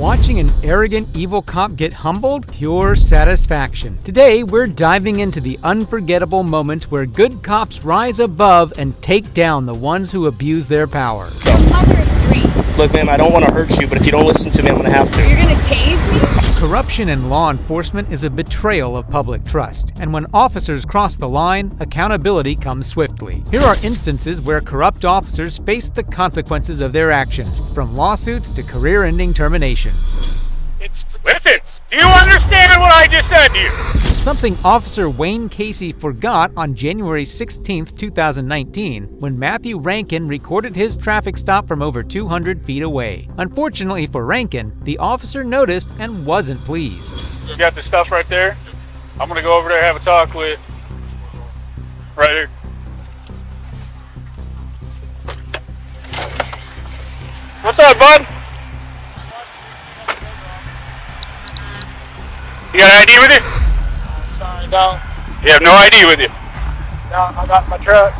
Watching an arrogant, evil cop get humbled? Pure satisfaction. Today, we're diving into the unforgettable moments where good cops rise above and take down the ones who abuse their power. Your mother is 3. Look, ma'am, I don't want to hurt you, but if you don't listen to me, I'm going to have to. You're going to tase me? Corruption in law enforcement is a betrayal of public trust, and when officers cross the line, accountability comes swiftly. Here are instances where corrupt officers face the consequences of their actions, from lawsuits to career-ending terminations. Listen, do you understand what I just said to you? Something Officer Wayne Casey forgot on January 16, 2019, when Matthew Rankin recorded his traffic stop from over 200 feet away. Unfortunately for Rankin, the officer noticed and wasn't pleased. You got the stuff right there? I'm gonna go over there and have a talk with. Right here. What's up, bud? You got an ID with you? Sorry, no. You have no ID with you? No, I'm not in my truck.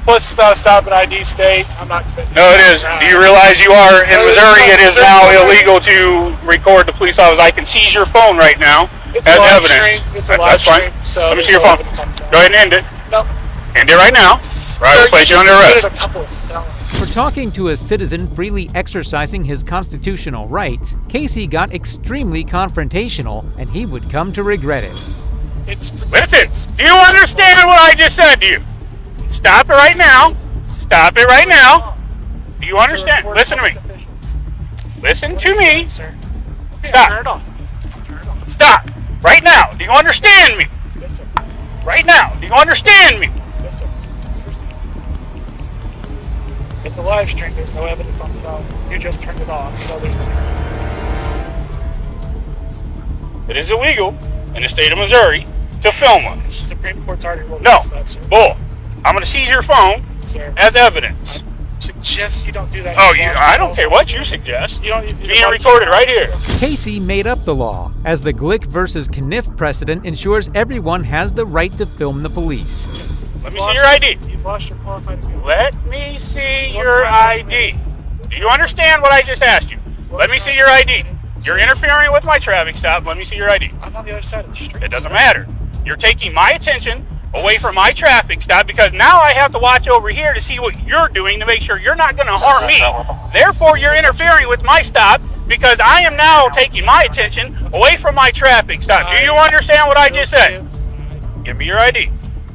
Plus, it's not a stop at ID state. I'm not. No, it is. Do you realize you are in Missouri? It is now illegal to record the police officers. I can seize your phone right now It's as a live evidence. stream. It's a live That's fine. stream, so Let me see your there's phone. no evidence on the phone. Go ahead and end it. No. End it right now. Right, we'll place you under just arrest. committed a couple of felonies. For talking to a citizen freely exercising his constitutional rights, Casey got extremely confrontational, and he would come to regret it. Listen, do you understand what I just said to you? Stop it right now. Stop it right now. Do you understand? Listen to me. Listen to me. Sir. Okay, Stop. Turn it off. Turn it off. Stop. Right now. Do you understand me? Yes, sir. Right now. Do you understand me? Yes, sir. It's a live stream. There's no evidence on the phone. You just turned it off, so there's no. It is illegal in the state of Missouri to film us. The Supreme Court's already ruled No. against that, sir. Bull. I'm going to seize your phone Sir. as evidence. Suggest you don't do that. Oh, I don't care what you suggest. You don't. Being recorded right here. Casey made up the law, as the Glick versus Kniff precedent ensures everyone has the right to film the police. Let me see your ID. You've lost your qualified immunity. Let me see your ID. Do you understand what I just asked you? Let me see your ID. You're interfering with my traffic stop. Let me see your ID. I'm on the other side of the street. It doesn't matter. You're taking my attention away from my traffic stop because now I have to watch over here to see what you're doing to make sure you're not going to harm me. Therefore, you're interfering with my stop because I am now taking my attention away from my traffic stop. Do you understand what I just said? Give me your ID.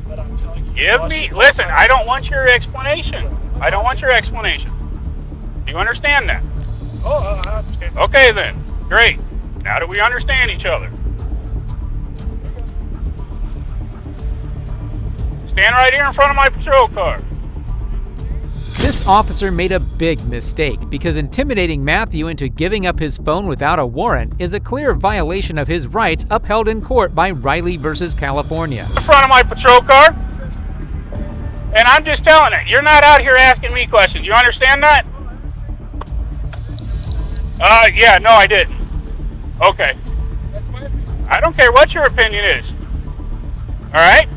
But I'm telling you, Give me, listen, I don't want your explanation. I don't want your explanation. Do you understand that? Oh, I understand. Okay then, great. Now that we understand each other. Stand right here in front of my patrol car. This officer made a big mistake because intimidating Matthew into giving up his phone without a warrant is a clear violation of his rights upheld in court by Riley versus California. In front of my patrol car. And I'm just telling it, you're not out here asking me questions. You understand that? Yeah, no, I didn't. Okay. I don't care what your opinion is. All right?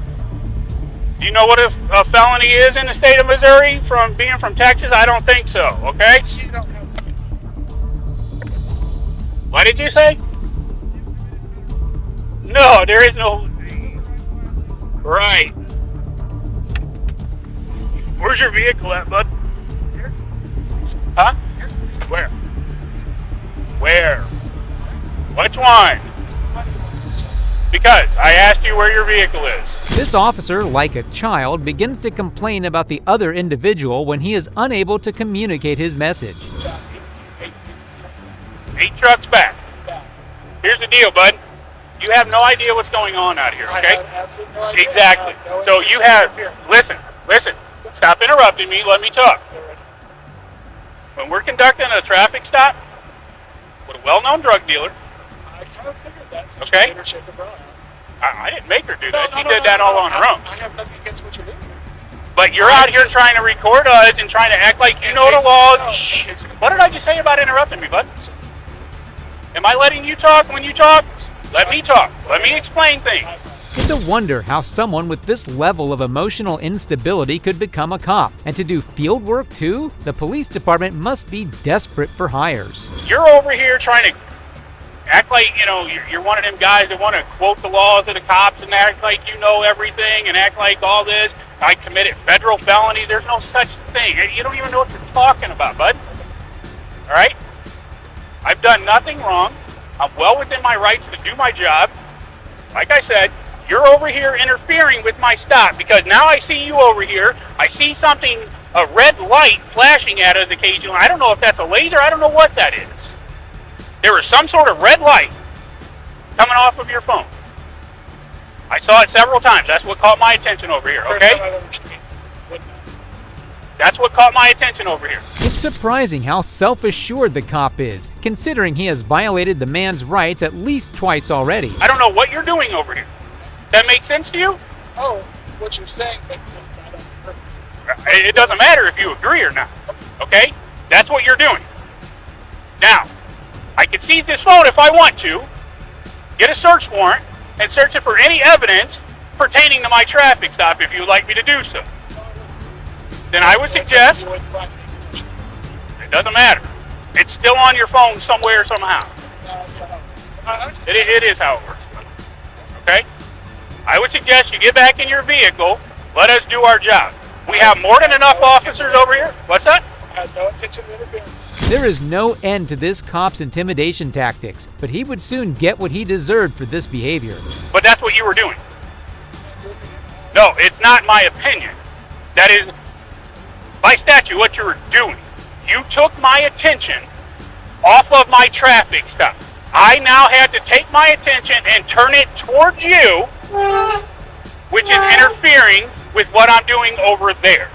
Do you know what a felony is in the state of Missouri from being from Texas? I don't think so, okay? What did you say? No, there is no... Right. Where's your vehicle at, bud? Here. Huh? Here. Where? Where? Which one? Because I asked you where your vehicle is. This officer, like a child, begins to complain about the other individual when he is unable to communicate his message. 8 trucks back. Here's the deal, bud. You have no idea what's going on out here, I okay? have absolutely no idea. Exactly. No So you have, interference. listen. Stop interrupting me. Let me talk. When we're conducting a traffic stop with a well-known drug dealer, I kind of figured that. Since Okay. you made her shake her bra. I didn't make her do No, that. no, She no, did no, that no, all no. on her own. I have nothing against what you're doing. But you're out here trying to record us and trying to act like you know the law. Shh. What did I just say about interrupting me, bud? Am I letting you talk when you talk? Let me talk. Let me explain things. It's a wonder how someone with this level of emotional instability could become a cop. And to do field work too? The police department must be desperate for hires. You're over here trying to act like, you're one of them guys that want to quote the laws of the cops and act like you know everything and act like all this. I committed federal felony. There's no such thing. You don't even know what you're talking about, bud. All right? I've done nothing wrong. I'm well within my rights to do my job. Like I said, you're over here interfering with my stop because now I see you over here. I see something, a red light flashing at us occasionally. I don't know if that's a laser. I don't know what that is. There was some sort of red light coming off of your phone. I saw it several times. That's what caught my attention over here, okay? That's what caught my attention over here. It's surprising how self-assured the cop is, considering he has violated the man's rights at least twice already. I don't know what you're doing over here. That makes sense to you? Oh, what you're saying makes sense. It doesn't matter if you agree or not, okay? That's what you're doing. Now, I can seize this phone if I want to, get a search warrant, and search it for any evidence pertaining to my traffic stop if you would like me to do so. Then I would suggest, it doesn't matter. It's still on your phone somewhere, somehow. It is how it works. Okay? I would suggest you get back in your vehicle, let us do our job. We have more than enough officers over here. What's that? I had no intention of interfering. There is no end to this cop's intimidation tactics, but he would soon get what he deserved for this behavior. But that's what you were doing. No, it's not my opinion. That is, by statute, what you were doing. You took my attention off of my traffic stop. I now had to take my attention and turn it towards you, which is interfering with what I'm doing over there.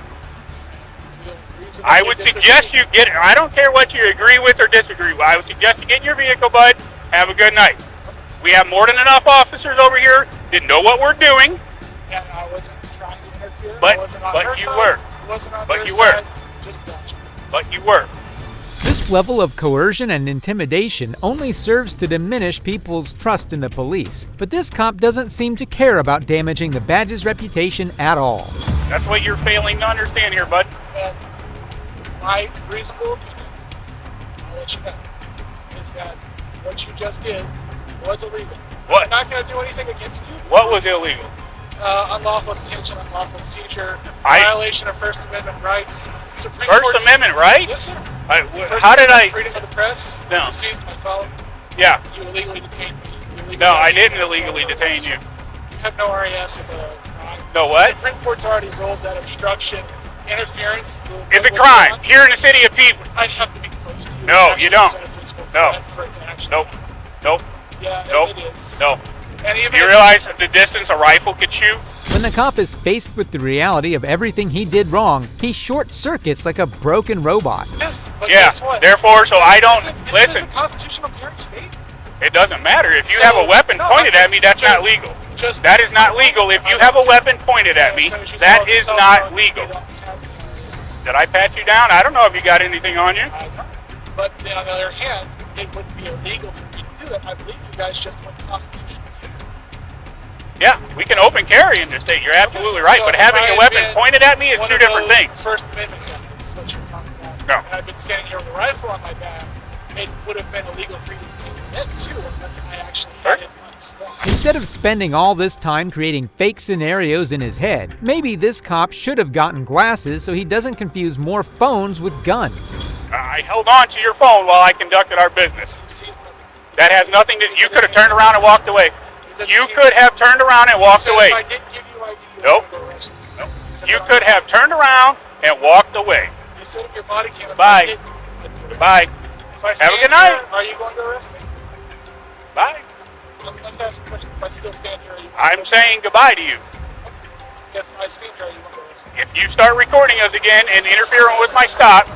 I would suggest you get, I don't care what you agree with or disagree with, I would suggest you get in your vehicle, bud. Have a good night. We have more than enough officers over here that know what we're doing. And I wasn't trying to interfere. But I wasn't on but her you side. were. I wasn't on But her you side. were. Just watching. But you were. This level of coercion and intimidation only serves to diminish people's trust in the police. But this cop doesn't seem to care about damaging the badge's reputation at all. That's what you're failing to understand here, bud. And my reasonable opinion, I'll let you know, is that what you just did was illegal. What? I'm not going to do anything against you. What was illegal? Unlawful detention, unlawful seizure, I- violation of First Amendment rights. Supreme First Court's- Amendment Yes, rights? sir. First How did Amendment I? freedom of the press. No. You seized my phone. Yeah. You illegally detained me. You illegally No, I detained didn't me. illegally detain you. You have no RAS of a crime. No what? The Supreme Court's already ruled that obstruction, interference. It's a crime here in the city of People. I'd have to be close to you. No, to actually you don't. present a physical No. threat for it to actually Nope. happen. Nope. Yeah, Nope. it is. No. And even You if- realize the distance a rifle could shoot? When the cop is faced with the reality of everything he did wrong, he short circuits like a broken robot. Yes, but Yeah. guess what? Therefore, so I don't Isn't this listen. a constitutional carrying state? It doesn't matter. If you So- have a weapon no, pointed I'm at me, that's just- not legal. Just That is not legal. If you have a weapon pointed at me, As soon as you that sell the is cell not phone, legal. you don't have any RAS. Did I pat you down? I don't know if you got anything on you. I know. But on the other hand, it wouldn't be illegal for me to do that. I believe you guys just went constitutional carry. Yeah, we can open carry in this state. You're absolutely right. So But if having I a had weapon been pointed at me is one two of different those things. First Amendment guys, what you're talking about. No. And I've been standing here with a rifle on my back. It would have been illegal for you to take it then too, unless I actually had it on slip. Instead of spending all this time creating fake scenarios in his head, maybe this cop should have gotten glasses so he doesn't confuse more phones with guns. I held on to your phone while I conducted our business. He sees nothing. That has nothing to. You could have turned around and walked away. You could have turned around and walked Said away. If I didn't give you, I give you. Nope. I'm gonna go arrest you. Nope. Said You if I- could have turned around and walked away. You said if your body came. Bye. Goodbye. If I Have a stand good night. Here, are you going to arrest me? Bye. I'm just asking a question. If I still stand here, are you? I'm saying goodbye to you. If I stand here, are you going to arrest me? If you start recording us again and interfering with my stop,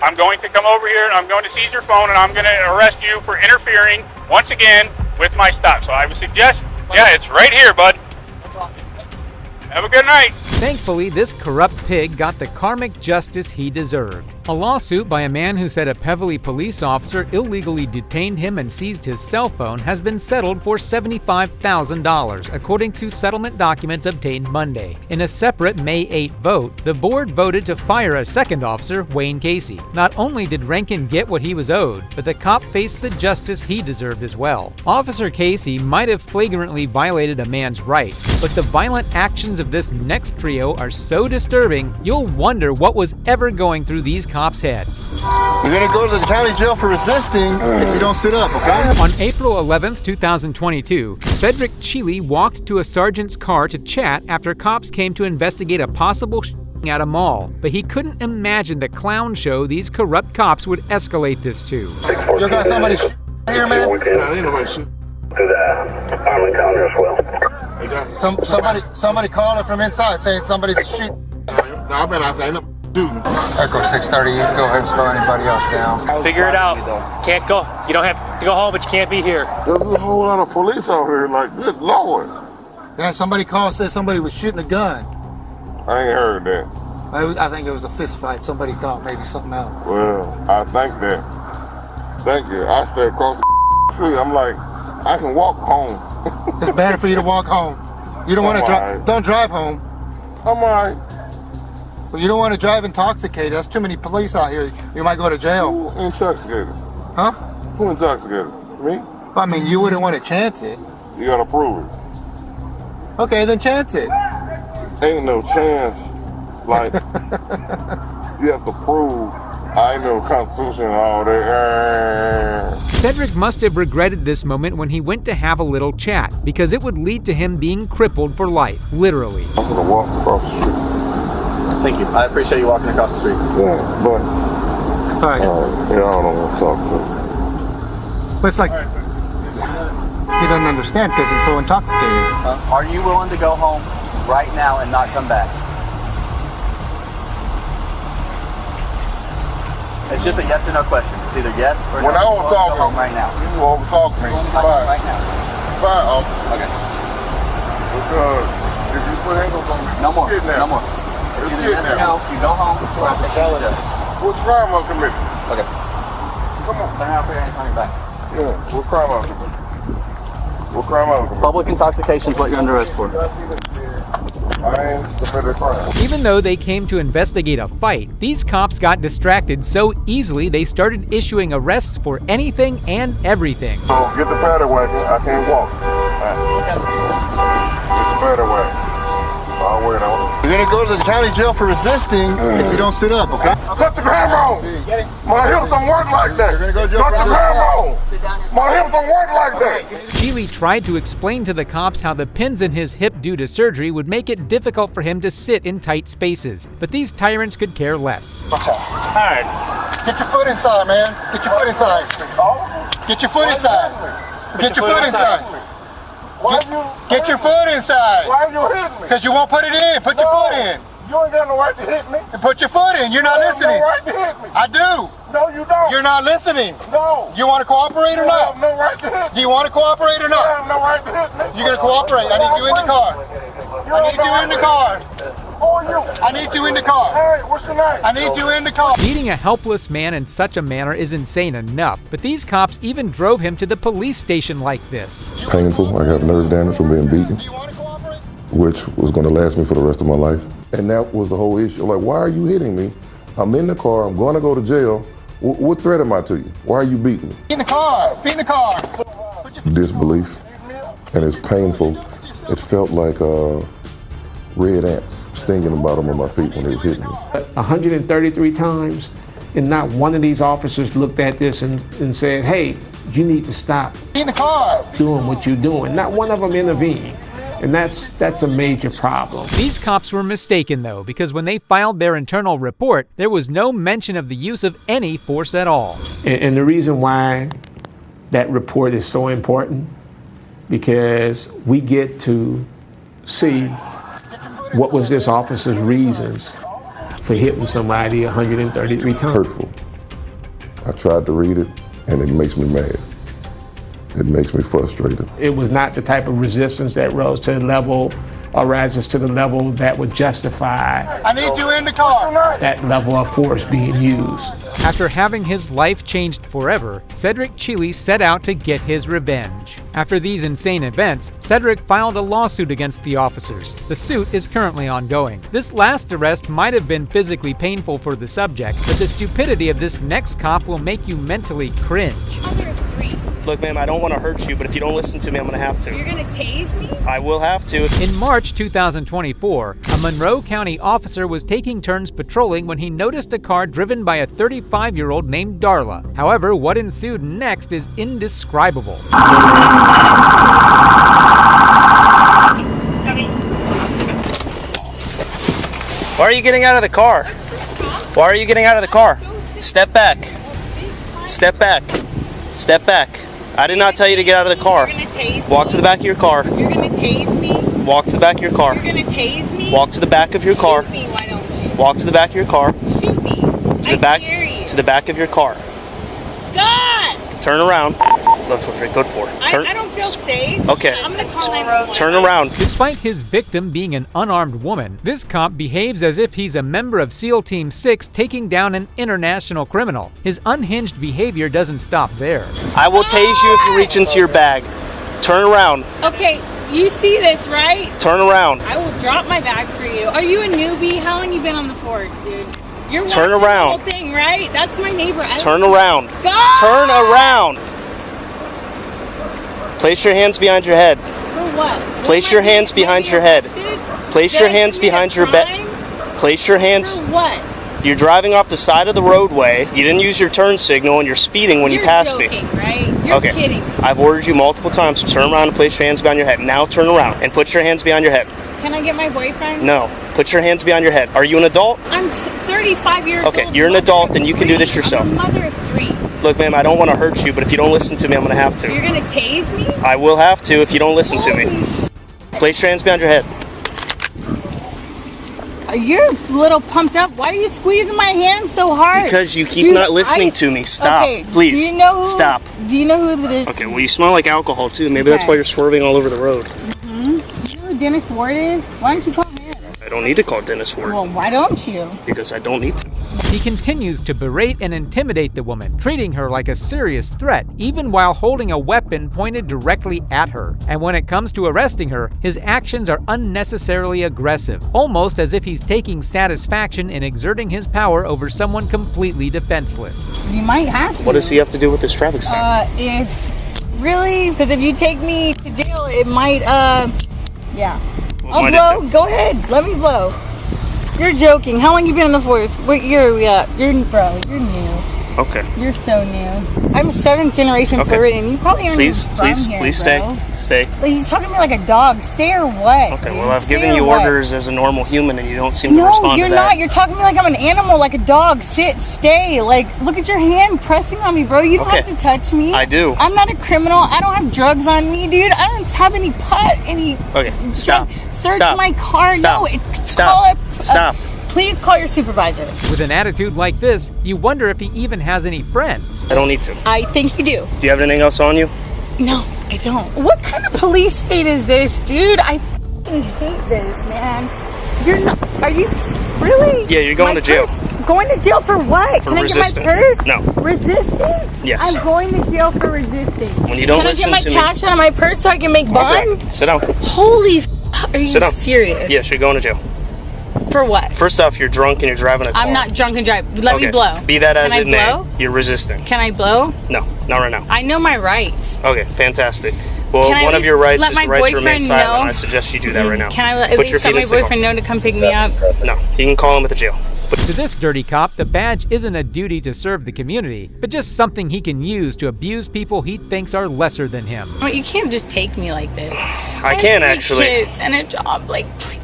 I'm going to come over here and I'm going to seize your phone and I'm going to arrest you for interfering once again with my stop. So I would suggest, yeah, it's right here, bud. That's all. Thanks. Have a good night. Thankfully, this corrupt pig got the karmic justice he deserved. A lawsuit by a man who said a Peverly police officer illegally detained him and seized his cell phone has been settled for $75,000, according to settlement documents obtained Monday. In a separate May 8 vote, the board voted to fire a second officer, Wayne Casey. Not only did Rankin get what he was owed, but the cop faced the justice he deserved as well. Officer Casey might have flagrantly violated a man's rights, but the violent actions of this next trio are so disturbing, you'll wonder what was ever going through these cops' heads. You're gonna go to the county jail for resisting if you don't sit up, okay? On April 11, 2022, Cedric Chile walked to a sergeant's car to chat after cops came to investigate a possible at a mall, but he couldn't imagine the clown show these corrupt cops would escalate this to. You got somebody here, man? No, ain't nobody shooting. To the Arlen County as well. Somebody calling from inside saying somebody's shooting. No, I bet I say no shooting. Echo 630, you can go ahead and slow anybody else down. Figure it out. Can't go. You don't have to go home, but you can't be here. There's a whole lot of police out here, like, good Lord. Yeah, somebody called, said somebody was shooting a gun. I ain't heard that. I think it was a fist fight. Somebody thought maybe something else. Well, I think that. Thank you. I stay across the tree. I'm like, I can walk home. It's better for you to walk home. You don't want to drive. Don't drive home. I'm alright. Well, you don't want to drive intoxicated. There's too many police out here. You might go to jail. Who intoxicated? Huh? Who intoxicated? Me? Well, I mean, you wouldn't want to chance it. You gotta prove it. Okay, then chance it. Ain't no chance. Like, you have to prove I ain't no Constitution and all that. Cedric must have regretted this moment when he went to have a little chat, because it would lead to him being crippled for life, literally. I'm gonna walk across the street. Thank you. I appreciate you walking across the street. Yeah, but All right. yeah, I don't want to talk to him. But it's like he doesn't understand because he's so intoxicated. Are you willing to go home right now and not come back? It's just a yes or no question. It's either yes or no. When I was Go talking, home right now. you over talk me. Right now. Fine. Okay. Because if you put handles on me, No more. it's No more. It's It's either yes or no. You go home. Or I'll take you to jail. What crime I committed? Okay. Come on. Turn around for your coming back. Yeah. What crime I committed? What crime I committed? Public intoxication is what you're under arrest for. I ain't committed a crime. Even though they came to investigate a fight, these cops got distracted so easily they started issuing arrests for anything and everything. So get the paddy wagon. I can't walk. Get the paddy wagon. I'll wait on it. You're gonna go to the county jail for resisting if you don't sit up, okay? Put the camera on. My hips don't work like that. You're gonna go to jail Put the for camera resisting. on. My hips don't work like that. Chile tried to explain to the cops how the pins in his hip due to surgery would make it difficult for him to sit in tight spaces, but these tyrants could care less. All right. Get your foot inside, man. Get your foot inside. Get your foot inside. Get your foot inside. Get your foot inside. Why are you hitting me? Because you won't put it in. Put your foot in. You ain't got no right to hit me. And put your foot in. You're not You have listening. no right to hit me. I do. No, you don't. You're not listening. No. You want to cooperate or You have not? no right to hit me. Do you want to cooperate or You not? have no right to hit me. You're going to cooperate. I need you in the car. I need you in the car. Who are you? I need you in the car. Hey, what's your name? I need you in the car. Beating a helpless man in such a manner is insane enough, but these cops even drove him to the police station like this. Painful. I got nerve damage from being beaten, Do you want to cooperate? which was going to last me for the rest of my life. And that was the whole issue. Like, why are you hitting me? I'm in the car. I'm going to go to jail. What threat am I to you? Why are you beating me? In the car. Feet in the car. Disbelief. And it's painful. It felt like red ants stinging the bottom of my feet when it was hitting me. 133 times, and not one of these officers looked at this and said, hey, you need to stop In the car. doing what you're doing. Not one of them intervened. And that's a major problem. These cops were mistaken, though, because when they filed their internal report, there was no mention of the use of any force at all. And the reason why that report is so important, because we get to see what was this officer's reasons for hitting somebody 133 times. Hurtful. I tried to read it, and it makes me mad. It makes me frustrated. It was not the type of resistance that rose to the level arises to the level that would justify I need you in the car. that level of force being used. After having his life changed forever, Cedric Chili set out to get his revenge. After these insane events, Cedric filed a lawsuit against the officers. The suit is currently ongoing. This last arrest might have been physically painful for the subject, but the stupidity of this next cop will make you mentally cringe. Mother of three. Look, ma'am, I don't want to hurt you, but if you don't listen to me, I'm going to have to. You're gonna tase me? I will have to. In March 2024, a Monroe County officer was taking turns patrolling when he noticed a car driven by a 35-year-old named Darla. However, what ensued next is indescribable. Why are you getting out of the car? Why are you getting out of the car? Step back. Step back. Step back. I did not tell you to get out of the car. You're gonna tase me? Walk to the back of your car. You're gonna tase me? Walk to the back of your car. You're gonna tase me? Walk to the back of your car. Shoot me, why don't you? Walk to the back of your car. Shoot me. To the back. To the back of your car. Scott! Turn around. That's what you're good for. I don't feel safe. Okay. I'm gonna call 911. Turn around. Despite his victim being an unarmed woman, this cop behaves as if he's a member of SEAL Team 6 taking down an international criminal. His unhinged behavior doesn't stop there. I will tase you if you reach into your bag. Turn around. Okay, you see this, right? Turn around. I will drop my bag for you. Are you a newbie? How long you been on the force, dude? You're Turn watching around. the whole thing, right? That's my neighbor. Turn around. Scott! Turn around. Place your hands behind your head. For what? Place your hands behind your head. Place your hands behind your bed. Place your hands. For what? You're driving off the side of the roadway. You didn't use your turn signal and you're speeding when you passed me. You're joking, right? You're Okay. kidding. I've ordered you multiple times to turn around and place your hands behind your head. Now turn around and put your hands behind your head. Can I get my boyfriend? No. Put your hands behind your head. Are you an adult? I'm 35 years old. Okay, you're an adult, then you can do this yourself. I'm a mother of three. Look, ma'am, I don't want to hurt you, but if you don't listen to me, I'm going to have to. You're gonna tase me? I will have to if you don't listen to me. Place your hands behind your head. You're a little pumped up. Why are you squeezing my hand so hard? Because you keep not listening to me. Stop. Okay, Please. Do you know who, Stop. Do you know who it is? Okay, well, you smell like alcohol, too. Maybe that's Okay. why you're swerving all over the road. You know who Dennis Ward is? Why don't you call him? I don't need to call Dennis Ward. Well, why don't you? Because I don't need to. He continues to berate and intimidate the woman, treating her like a serious threat, even while holding a weapon pointed directly at her. And when it comes to arresting her, his actions are unnecessarily aggressive, almost as if he's taking satisfaction in exerting his power over someone completely defenseless. You might have to. What does he have to do with this traffic stop? If really, because if you take me to jail, it might, yeah. I'll might blow. it Go ahead. Let me blow. You're joking. How long you been in the force? What year are we at? You're new. Okay. You're so new. I'm 7th generation Okay. Floridian. You probably aren't Please, even from please, here, please bro. stay. Stay. Like, you're talking to me like a dog. Stay or what? Okay, dude? well, I've Stay given or you what? orders as a normal human and you don't seem to No, respond you're to that. not. You're talking to me like I'm an animal, like a dog. Sit, stay. Like, look at your hand pressing on me, bro. You don't have to touch me. I do. I'm not a criminal. I don't have drugs on me, dude. I don't have any pot, any. Okay, stop. Search Stop. my car. Stop. No, it's Stop. call up. Stop. Please call your supervisor. With an attitude like this, you wonder if he even has any friends. I don't need to. I think you do. Do you have anything else on you? No, I don't. What kind of police state is this, dude? I fucking hate this, man. You're not. Are you really? Yeah, you're going My to jail. purse? Going to jail for what? For Can resisting. I get my purse? No. Resisting? Yes. I'm going to jail for resisting. When you don't Can I listen get to my me- cash out of my purse so I can make bond? Okay, sit down. Holy are you Sit down. serious? Yes, you're going to jail. For what? First off, you're drunk and you're driving a car. I'm not drunk and drive. Let Okay. me blow. Be that as Can it I may, blow? you're resisting. Can I blow? No, not right now. I know my rights. Okay, fantastic. Well, Can I one at of your least rights let is my the right to remain boyfriend silent. know? I suggest you do that right now. Can I at Put your least feet let my against the car. boyfriend know to come pick me up? No, you can call him at the jail. To this dirty cop, the badge isn't a duty to serve the community, but just something he can use to abuse people he thinks are lesser than him. Well, you can't just take me like this. I can have actually. 3 kids and a job. Like, please.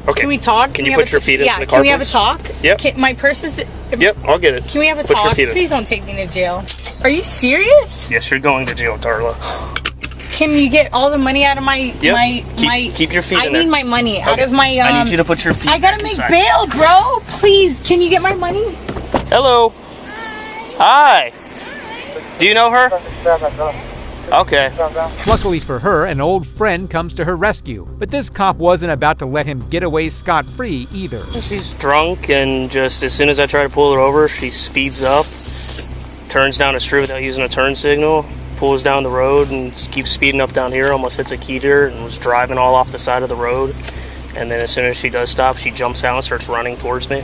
Okay. Can we talk? Can we you have put a your t- feet into yeah, the car, can we have a please? talk? Yep. My purse is. Yep, I'll get it. Can we have a Put talk? your feet in. Please don't take me to jail. Are you serious? Yes, you're going to jail, Darla. Can you get all the money out of my Yep. my Keep your feet I in there. need my money out Okay. of my. I need you to put your feet I gotta make inside. bail, bro. Please, can you get my money? Hello. Hi. Do you know her? Okay. Luckily for her, an old friend comes to her rescue, but this cop wasn't about to let him get away scot-free either. She's drunk, and just as soon as I try to pull her over, she speeds up, turns down a street without using a turn signal, pulls down the road, and keeps speeding up down here, almost hits a key dirt, and was driving all off the side of the road. And then as soon as she does stop, she jumps out and starts running towards me.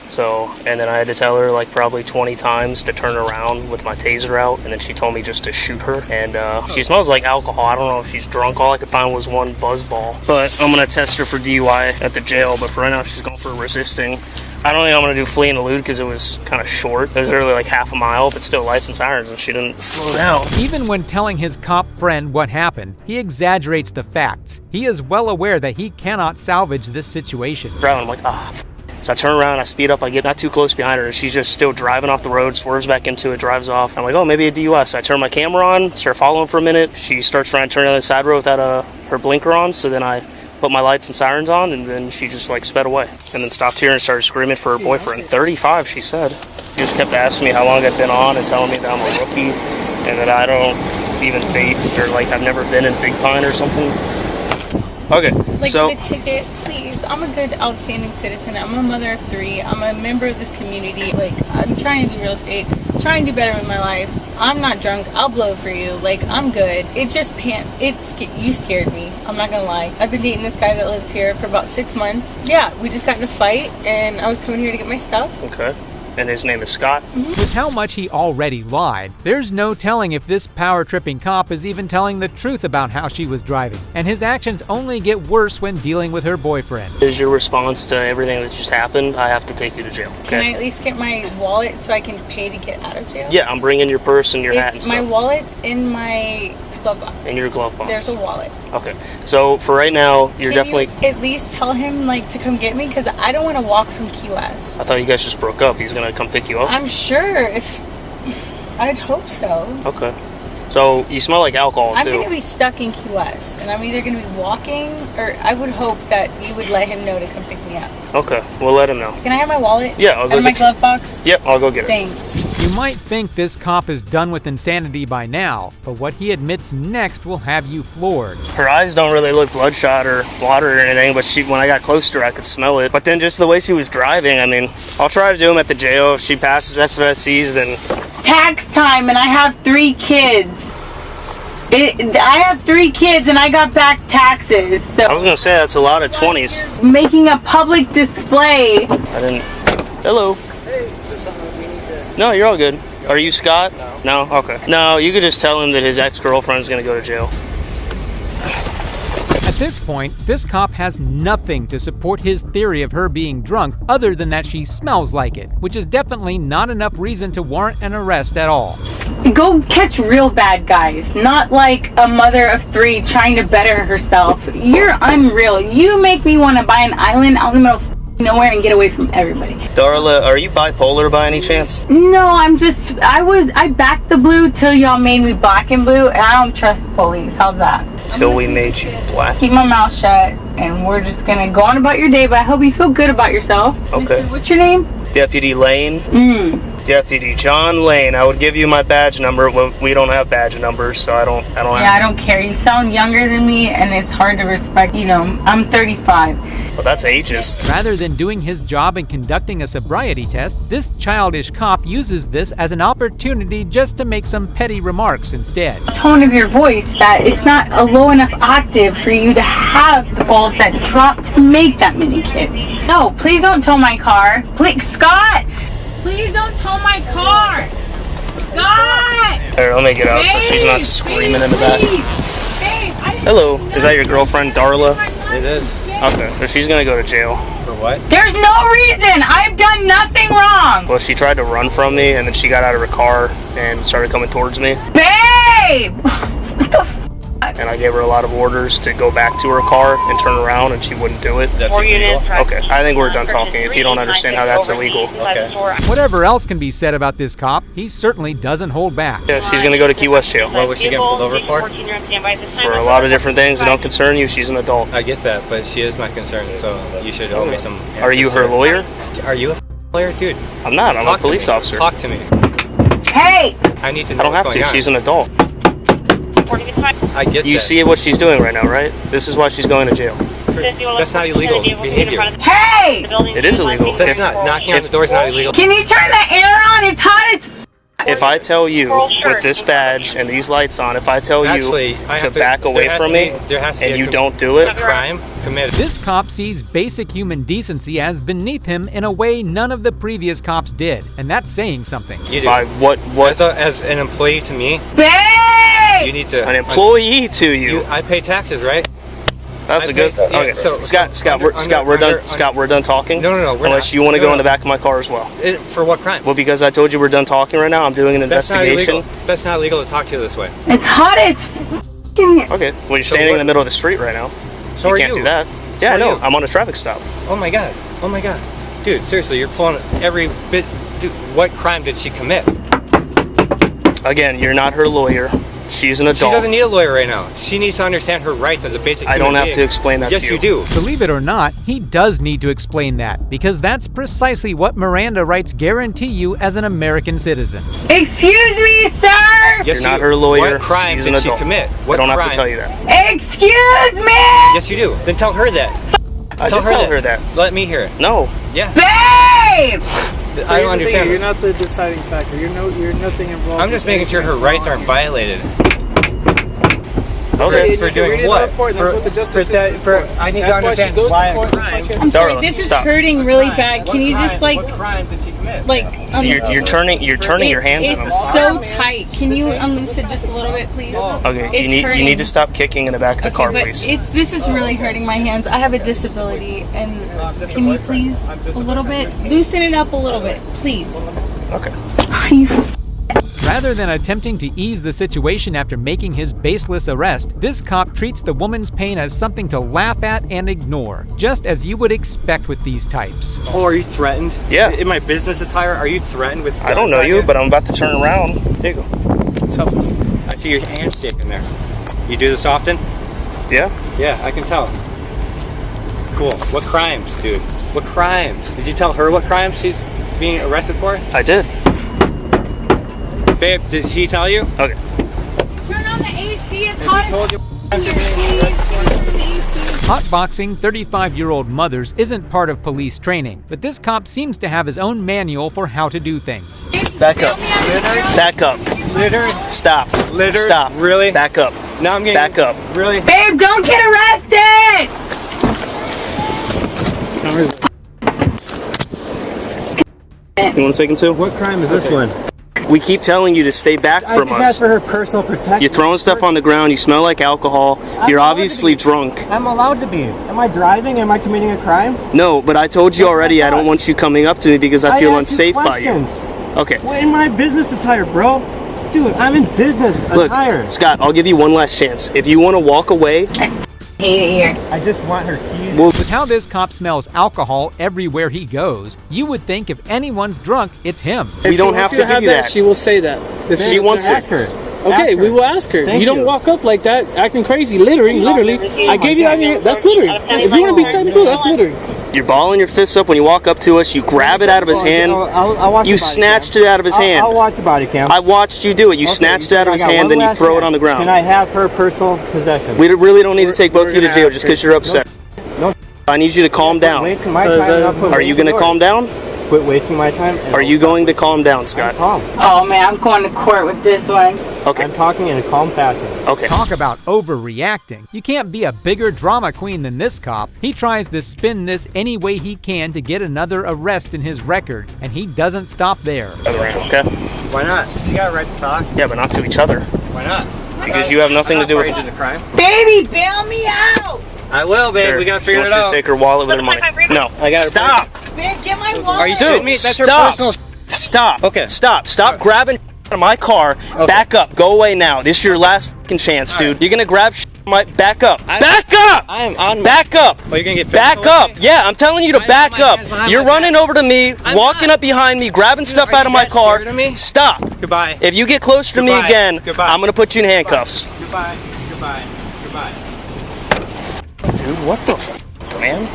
So, and then I had to tell her like probably 20 times to turn around with my taser out, and then she told me just to shoot her. And she smells like alcohol. I don't know if she's drunk. All I could find was one buzz ball. But I'm gonna test her for DUI at the jail, but for right now she's going for resisting. I don't think I'm gonna do flee and elude because it was kind of short. It was really like half a mile, but still lights and sirens, and she didn't slow down. Even when telling his cop friend what happened, he exaggerates the facts. He is well aware that he cannot salvage this situation. I'm like, So I turn around, I speed up, I get not too close behind her, and she's just still driving off the road, swerves back into it, drives off. I'm like, oh, maybe a DUI. So I turn my camera on, start following for a minute. She starts trying to turn down the side road without her blinker on, so then I put my lights and sirens on, and then she just like sped away. And then stopped here and started screaming for her boyfriend. 35, she said. She just kept asking me how long I'd been on and telling me that I'm a rookie and that I don't even date, or like I've never been in Big Pine or something. Okay, like, so get a ticket, please. I'm a good, outstanding citizen. I'm a mother of 3. I'm a member of this community. Like, I'm trying to do real estate, trying to do better with my life. I'm not drunk. I'll blow for you. Like, I'm good. It just you scared me. I'm not gonna lie. I've been dating this guy that lives here for about 6 months. Yeah, we just got in a fight, and I was coming here to get my stuff. Okay. And his name is Scott. With how much he already lied, there's no telling if this power-tripping cop is even telling the truth about how she was driving, and his actions only get worse when dealing with her boyfriend. Is your response to everything that just happened, I have to take you to jail. Okay? Can I at least get my wallet so I can pay to get out of jail? Yeah, I'm bringing your purse and your hat and stuff. My wallet's in my glove box. In your glove box. There's a wallet. Okay. So for right now, you're definitely... Can you at least tell him like to come get me? Because I don't want to walk from Key West. I thought you guys just broke up. He's going to come pick you up? I'm sure. I'd hope so. Okay. So you smell like alcohol, too. I'm going to be stuck in Key West, and I'm either going to be walking, or I would hope that you would let him know to come pick me up. Okay, we'll let him know. Can I have my wallet? Yeah, I'll go get my glove box? Yep, I'll go get it. Thanks. You might think this cop is done with insanity by now, but what he admits next will have you floored. Her eyes don't really look bloodshot or blotted or anything, but when I got close to her, I could smell it. But then just the way she was driving, I mean, I'll try to do him at the jail. If she passes FFCs, then... Tax time, and I have 3 kids. I have 3 kids, and I got back taxes. So I was going to say, that's a lot of 20s. Making a public display. I didn't... Hello. Hey, is there something we need to... No, you're all good. Are you Scott? No? Okay. No, you could just tell him that his ex-girlfriend is going to go to jail. At this point, this cop has nothing to support his theory of her being drunk other than that she smells like it, which is definitely not enough reason to warrant an arrest at all. Go catch real bad guys, not like a mother of 3 trying to better herself. You're unreal. You make me want to buy an island out in the middle of nowhere and get away from everybody. Darla, are you bipolar by any chance? No, I backed the blue till y'all made me black and blue, and I don't trust the police. How's that? Till we made you black? Keep my mouth shut, and we're just gonna go on about your day, but I hope you feel good about yourself. Okay. What's your name? Deputy Lane. Deputy John Lane. I would give you my badge number. We don't have badge numbers, so I don't have... I don't care. You sound younger than me, and it's hard to respect. You know, I'm 35. Well, that's ageist. Rather than doing his job and conducting a sobriety test, this childish cop uses this as an opportunity just to make some petty remarks instead. Tone of your voice, that it's not a low enough octave for you to have the balls that drop to make that many kids. No, please don't tow my car. Please, Scott! Please don't tow my car! Scott! Here, let me get out so she's not screaming in the back. Hello, is that your girlfriend, Darla? It is. Okay, so she's gonna go to jail. For what? There's no reason! I've done nothing wrong! Well, she tried to run from me, and then she got out of her car and started coming towards me. Babe! What the f***? And I gave her a lot of orders to go back to her car and turn around, and she wouldn't do it. That's illegal? Okay, I think we're done talking if you don't understand how that's illegal. Okay. Whatever else can be said about this cop, he certainly doesn't hold back. Yeah, she's gonna go to Key West jail. What was she getting pulled over for? For a lot of different things that don't concern you. She's an adult. I get that, but she is my concern, so you should owe me some answers. Are you her lawyer? Are you a lawyer? Dude. I'm not. I'm a police officer. Talk to me. Hey! I need to know I don't have what's to. going on. She's an adult. I get You that. see what she's doing right now, right? This is why she's going to jail. That's not illegal behavior. Hey! It is illegal. That's not knocking on the door is not illegal. Can you turn the air on? It's hot as If I tell you with this badge and these lights on, if I tell you Actually, I to have to- back away there has from to me be- there has to be and a you com- don't do it, Crime committed. This cop sees basic human decency as beneath him in a way none of the previous cops did, and that's saying something. You do. by what As an employee to me, Babe! you need to. an employee to you. I pay taxes, right? That's I a good. pay- yeah, Okay, so- Scott, so we're done. under- Scott, we're done talking. No, we're Unless not. you want to No, go in no. the back of my car as well. For what crime? Well, because I told you we're done talking right now. I'm doing an That's not investigation. illegal. That's not illegal to talk to you this way. It's hot as f***ing... Okay. Well, you're standing in the middle of the street right now, So you are can't you. do that. So Yeah, I are know. you. I'm on a traffic stop. Oh my god. Oh my god. Dude, seriously, you're pulling every bit. Dude, what crime did she commit? Again, you're not her lawyer. She's an adult. She doesn't need a lawyer right now. She needs to understand her rights as a basic I human don't have being. to explain that yes, to you. Yes, you do. Believe it or not, he does need to explain that, because that's precisely what Miranda rights guarantee you as an American citizen. Excuse me, sir! Yes, You're not her lawyer. What crime She's did an she adult. commit? I What don't crime? have to tell you that. Excuse me! Yes, you do. Then tell her that. I did tell her that. Let me hear it. No. Yeah. Babe! I don't understand. You're this. not the deciding factor. You're nothing involved. I'm just making sure her rights aren't violated. Okay. For doing what? I need to understand why a crime. I'm sorry, Darla, this is stop. hurting really bad. Can you just like... What crime did she commit? Like, You're turning your hands in them. It's so tight. Can you unloose it just a little bit, please? Okay. It's You hurting. need to stop kicking in the back of the car, but please. this is really hurting my hands. I have a disability, and can you please a little bit loosen it up a little bit, please? Okay. Rather than attempting to ease the situation after making his baseless arrest, this cop treats the woman's pain as something to laugh at and ignore, just as you would expect with these types. Oh, are you threatened? Yeah. In my business attire, are you threatened with? I don't know you, but I'm about to turn around. There you go. Toughest. I see your hands shaking there. You do this often? Yeah. Yeah, I can tell. Cool. What crimes, dude? What crimes? Did you tell her what crimes she's being arrested for? I did. Babe, did she tell you? Okay. Turn on the AC. It's hot. Hotboxing 35-year-old mothers isn't part of police training, but this cop seems to have his own manual for how to do things. Back up. Back up. Littered. Stop. Littered. Stop. Really? Back up. Now I'm getting. Back up. Really? Babe, don't get arrested! You want to take him too? What crime is this one? We keep telling you to stay back from us. asked for her personal protection. You're throwing stuff on the ground. You smell like alcohol. You're obviously drunk. I'm allowed to be. Am I driving? Am I committing a crime? No, but I told you already I don't want you coming up to me because I feel unsafe by you. Okay. Well, in my business attire, bro. Dude, I'm in business attire. Look, Scott, I'll give you one last chance. If you want to walk away, I just want her keys. well, With how this cop smells alcohol everywhere he goes, you would think if anyone's drunk, it's him. we don't have to do that. She will say that. She wants it. Ask her. Okay, we will ask her. Thank You don't you. walk up like that, acting crazy, littering, literally. I gave you that here. That's littering. If you want to be technical, that's littering. You're balling your fists up when you walk up to us. You grab it out of his hand. I'll watch You the body snatched cam. it out of his hand. I'll watch the body cam. I watched you do it. You Okay, snatched it out of his I got hand, one then you last throw it chance. on the ground. Can I have her personal possession? We really don't need to take both of you to jail just because you're upset. No. I need you to calm down. Wasting my time. Are you going to calm down? Quit wasting my time. Are you going to calm down, Scott? Calm. Oh man, I'm going to court with this one. Okay. I'm talking in a calm fashion. Okay. Talk about overreacting. You can't be a bigger drama queen than this cop. He tries to spin this any way he can to get another arrest in his record, and he doesn't stop there. Okay. Why not? You got a right to talk. Yeah, but not to each other. Why not? Because you have nothing to do with it. The crime. Baby, bail me out! I will, babe. Here, We gotta she figure wants it you out. to take her wallet with her money. No. I got Stop. Babe, get my wallet! Are you Dude, shitting me? That's her stop. personal. Stop. Okay. Stop grabbing out of my car. Back up. Go away now. This is your last fucking chance, dude. You're gonna grab my back up. Back up. I'm on. Back up. Oh, you're gonna get Back physical up. with me? Yeah, I'm telling you to I'm back on my up. hands behind You're my running back. over to me, I'm walking not. up behind me, grabbing stuff are out of you my that car. scared of me? Stop. Goodbye. If you get closer to me Goodbye. again, Goodbye. I'm gonna put you in handcuffs. Goodbye. Goodbye. Goodbye. Dude, what the f, man?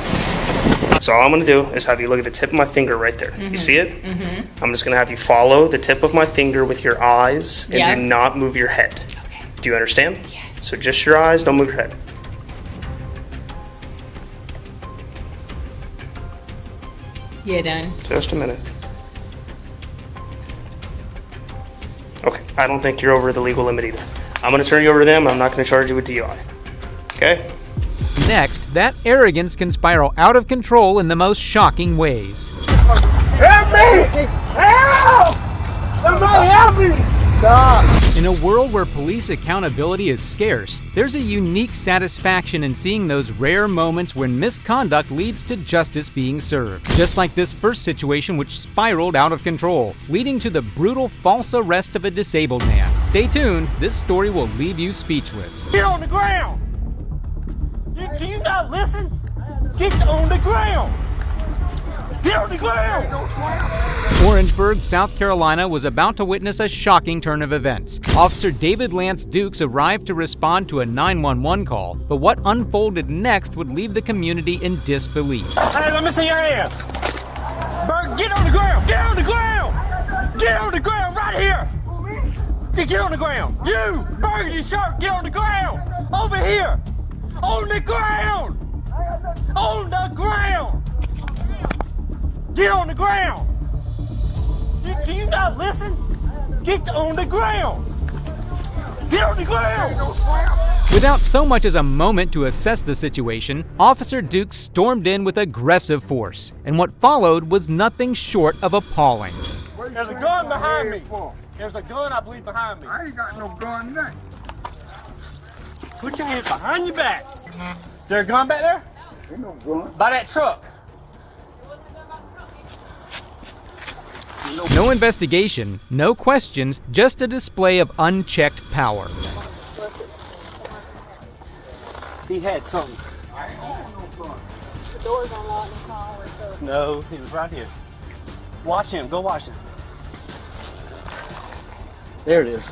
So all I'm gonna do is have you look at the tip of my finger right there. You see it? I'm just gonna have you follow the tip of my finger with your eyes and Yeah. do not move your head. Do you understand? Yes. So just your eyes, don't move your head. Yeah, done. Just a minute. Okay, I don't think you're over the legal limit either. I'm going to turn you over to them. I'm not going to charge you with DUI. Okay? Next, that arrogance can spiral out of control in the most shocking ways. Help me! Help! Somebody help me! Stop! In a world where police accountability is scarce, there's a unique satisfaction in seeing those rare moments when misconduct leads to justice being served. Just like this first situation which spiraled out of control, leading to the brutal false arrest of a disabled man. Stay tuned, this story will leave you speechless. Get on the ground! Do you not listen? Get on the ground! Get on the ground! Orangeburg, South Carolina was about to witness a shocking turn of events. Officer David Lance Dukes arrived to respond to a 911 call, but what unfolded next would leave the community in disbelief. Hey, let me see your hands! Berg, get on the ground! Get on the ground! Get on the ground right here! Get on the ground! You! Burgundy shirt, get on the ground! Over here! On the ground! On the ground! Get on the ground! Do you not listen? Get on the ground! Get on the ground! Without so much as a moment to assess the situation, Officer Dukes stormed in with aggressive force, and what followed was nothing short of appalling. There's a gun behind me. There's a gun, I believe, behind me. I ain't got no gun there. Put your hands behind your back. Is there a gun back there? Ain't no gun. By that truck. No investigation, no questions, just a display of unchecked power. He had something. The door's unlocked in the car, so. No, he was right here. Watch him. Go watch him. There it is.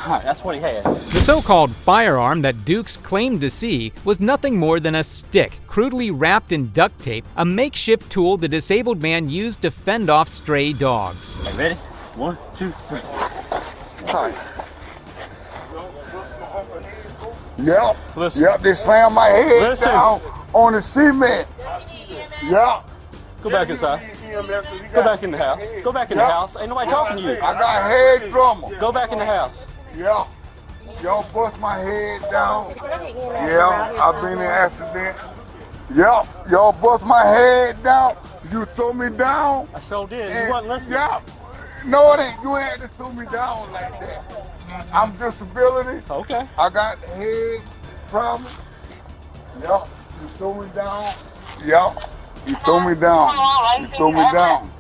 All right, that's what he had. The so-called firearm that Dukes claimed to see was nothing more than a stick, crudely wrapped in duct tape, a makeshift tool the disabled man used to fend off stray dogs. Hey, ready? 1, 2, 3. All right. Yep. Listen. Yep, they slammed my head Listen. down on the cement. Yep. Go back inside. Go back in the house. Go back in the house. Ain't nobody talking to you. I got head trauma. Go back in the house. Yeah. Y'all bust my head down. Yeah, I've been in an accident. Yeah, y'all bust my head down. You threw me down. I sure did. You wasn't listening. Yeah. No, it ain't. You ain't to throw me down like that. I'm disability. Okay. I got head problem. Yeah. You threw me down. Yeah. You threw me down. You threw me down.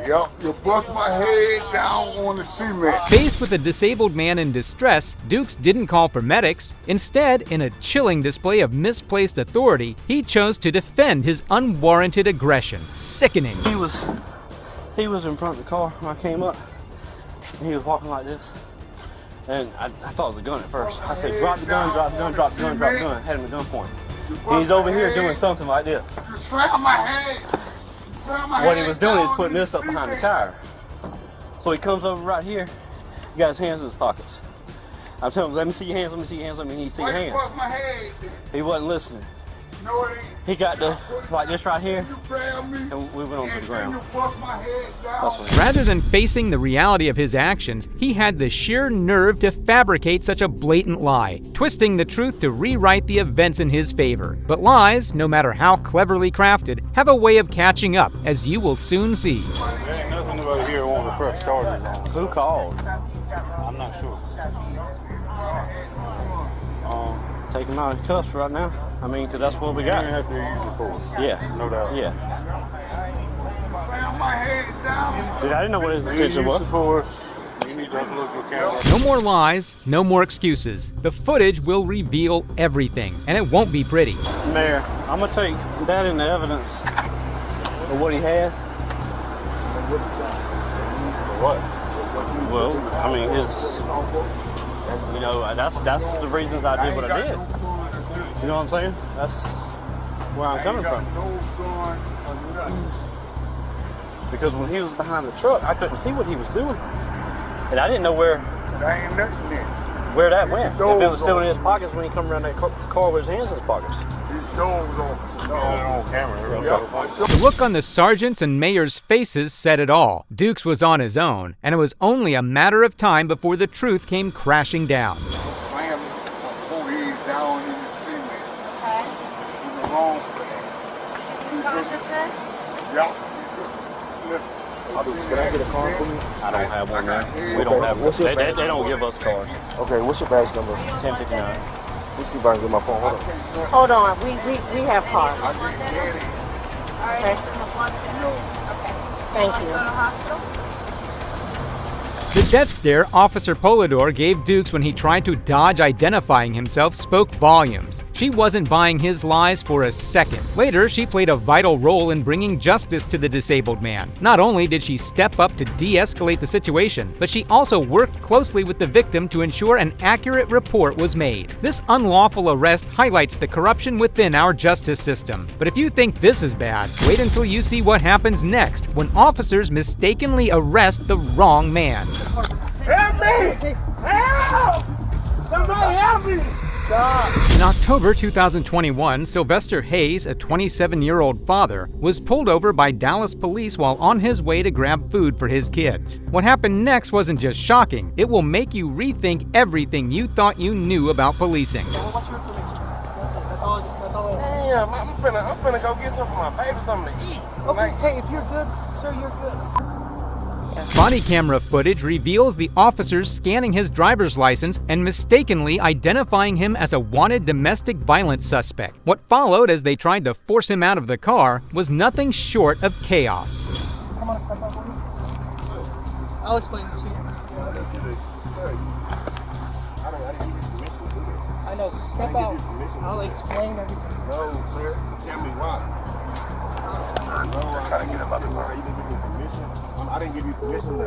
Yep, you bust my head down on the cement. Faced with a disabled man in distress, Dukes didn't call for medics. Instead, in a chilling display of misplaced authority, he chose to defend his unwarranted aggression. Sickening. He was in front of the car when I came up, and he was walking like this. And I thought it was a gun at first. I said, drop the gun, drop the gun, drop the gun, drop the gun. I had him at gunpoint. He's over here doing something like this. You slammed my head. What he was doing is putting this up behind the tire. So he comes over right here. He got his hands in his pockets. I'm telling him, let me see your hands, let me see your hands, let me see your hands. He wasn't listening. He got the, like this right here, and we went onto the ground. That's what. Rather than facing the reality of his actions, he had the sheer nerve to fabricate such a blatant lie, twisting the truth to rewrite the events in his favor. But lies, no matter how cleverly crafted, have a way of catching up, as you will soon see. There ain't nothing over here on the press charges on. Who called? I'm not sure. Take him out of cuffs right now. I mean, because that's what we got. You're going to have to use it for us. Yeah. No doubt. Yeah. Dude, I didn't know what his intention was. Use it for us. You need to have a look at the camera. No more lies, no more excuses. The footage will reveal everything, and it won't be pretty. Mayor, I'm going to take that into evidence of what he had. What? Well, I mean, you know, that's the reasons I did what I did. You know what I'm saying? That's where I'm coming from. Because when he was behind the truck, I couldn't see what he was doing. And I didn't know There ain't nothing there. where that went. If doors it was still on. in his pockets when he come around that car with his hands in his pockets. These doors on. On camera. The look on the sergeants and mayor's faces said it all. Dukes was on his own, and it was only a matter of time before the truth came crashing down. Slam my forehead down in the cement. Okay. In the wrong side. You consciousness? Yeah. Listen. Can I get a card from you? I don't have one now. We don't have What's your they badge don't give us cars. Okay, what's your badge number? 1059. Let's see if I can get my phone. Hold on, we have cards. I get ready. Okay. Thank you. The death stare Officer Polidor gave Dukes when he tried to dodge identifying himself spoke volumes. She wasn't buying his lies for a second. Later, she played a vital role in bringing justice to the disabled man. Not only did she step up to de-escalate the situation, but she also worked closely with the victim to ensure an accurate report was made. This unlawful arrest highlights the corruption within our justice system. But if you think this is bad, wait until you see what happens next when officers mistakenly arrest the wrong man. Help me! Help! Somebody help me! Stop! In October 2021, Sylvester Hayes, a 27-year-old father, was pulled over by Dallas police while on his way to grab food for his kids. What happened next wasn't just shocking, it will make you rethink everything you thought you knew about policing. What's your information? That's all. Damn, I'm finna go get something for my baby, something to eat. Okay, hey, if you're good, sir, you're good. Body camera footage reveals the officers scanning his driver's license and mistakenly identifying him as a wanted domestic violence suspect. What followed as they tried to force him out of the car was nothing short of chaos. Come on, step up. I'll explain it to you. I know. Step out. I'll explain everything. No, sir. Tell me why. I'm trying to get him out the car. I didn't give you permission to.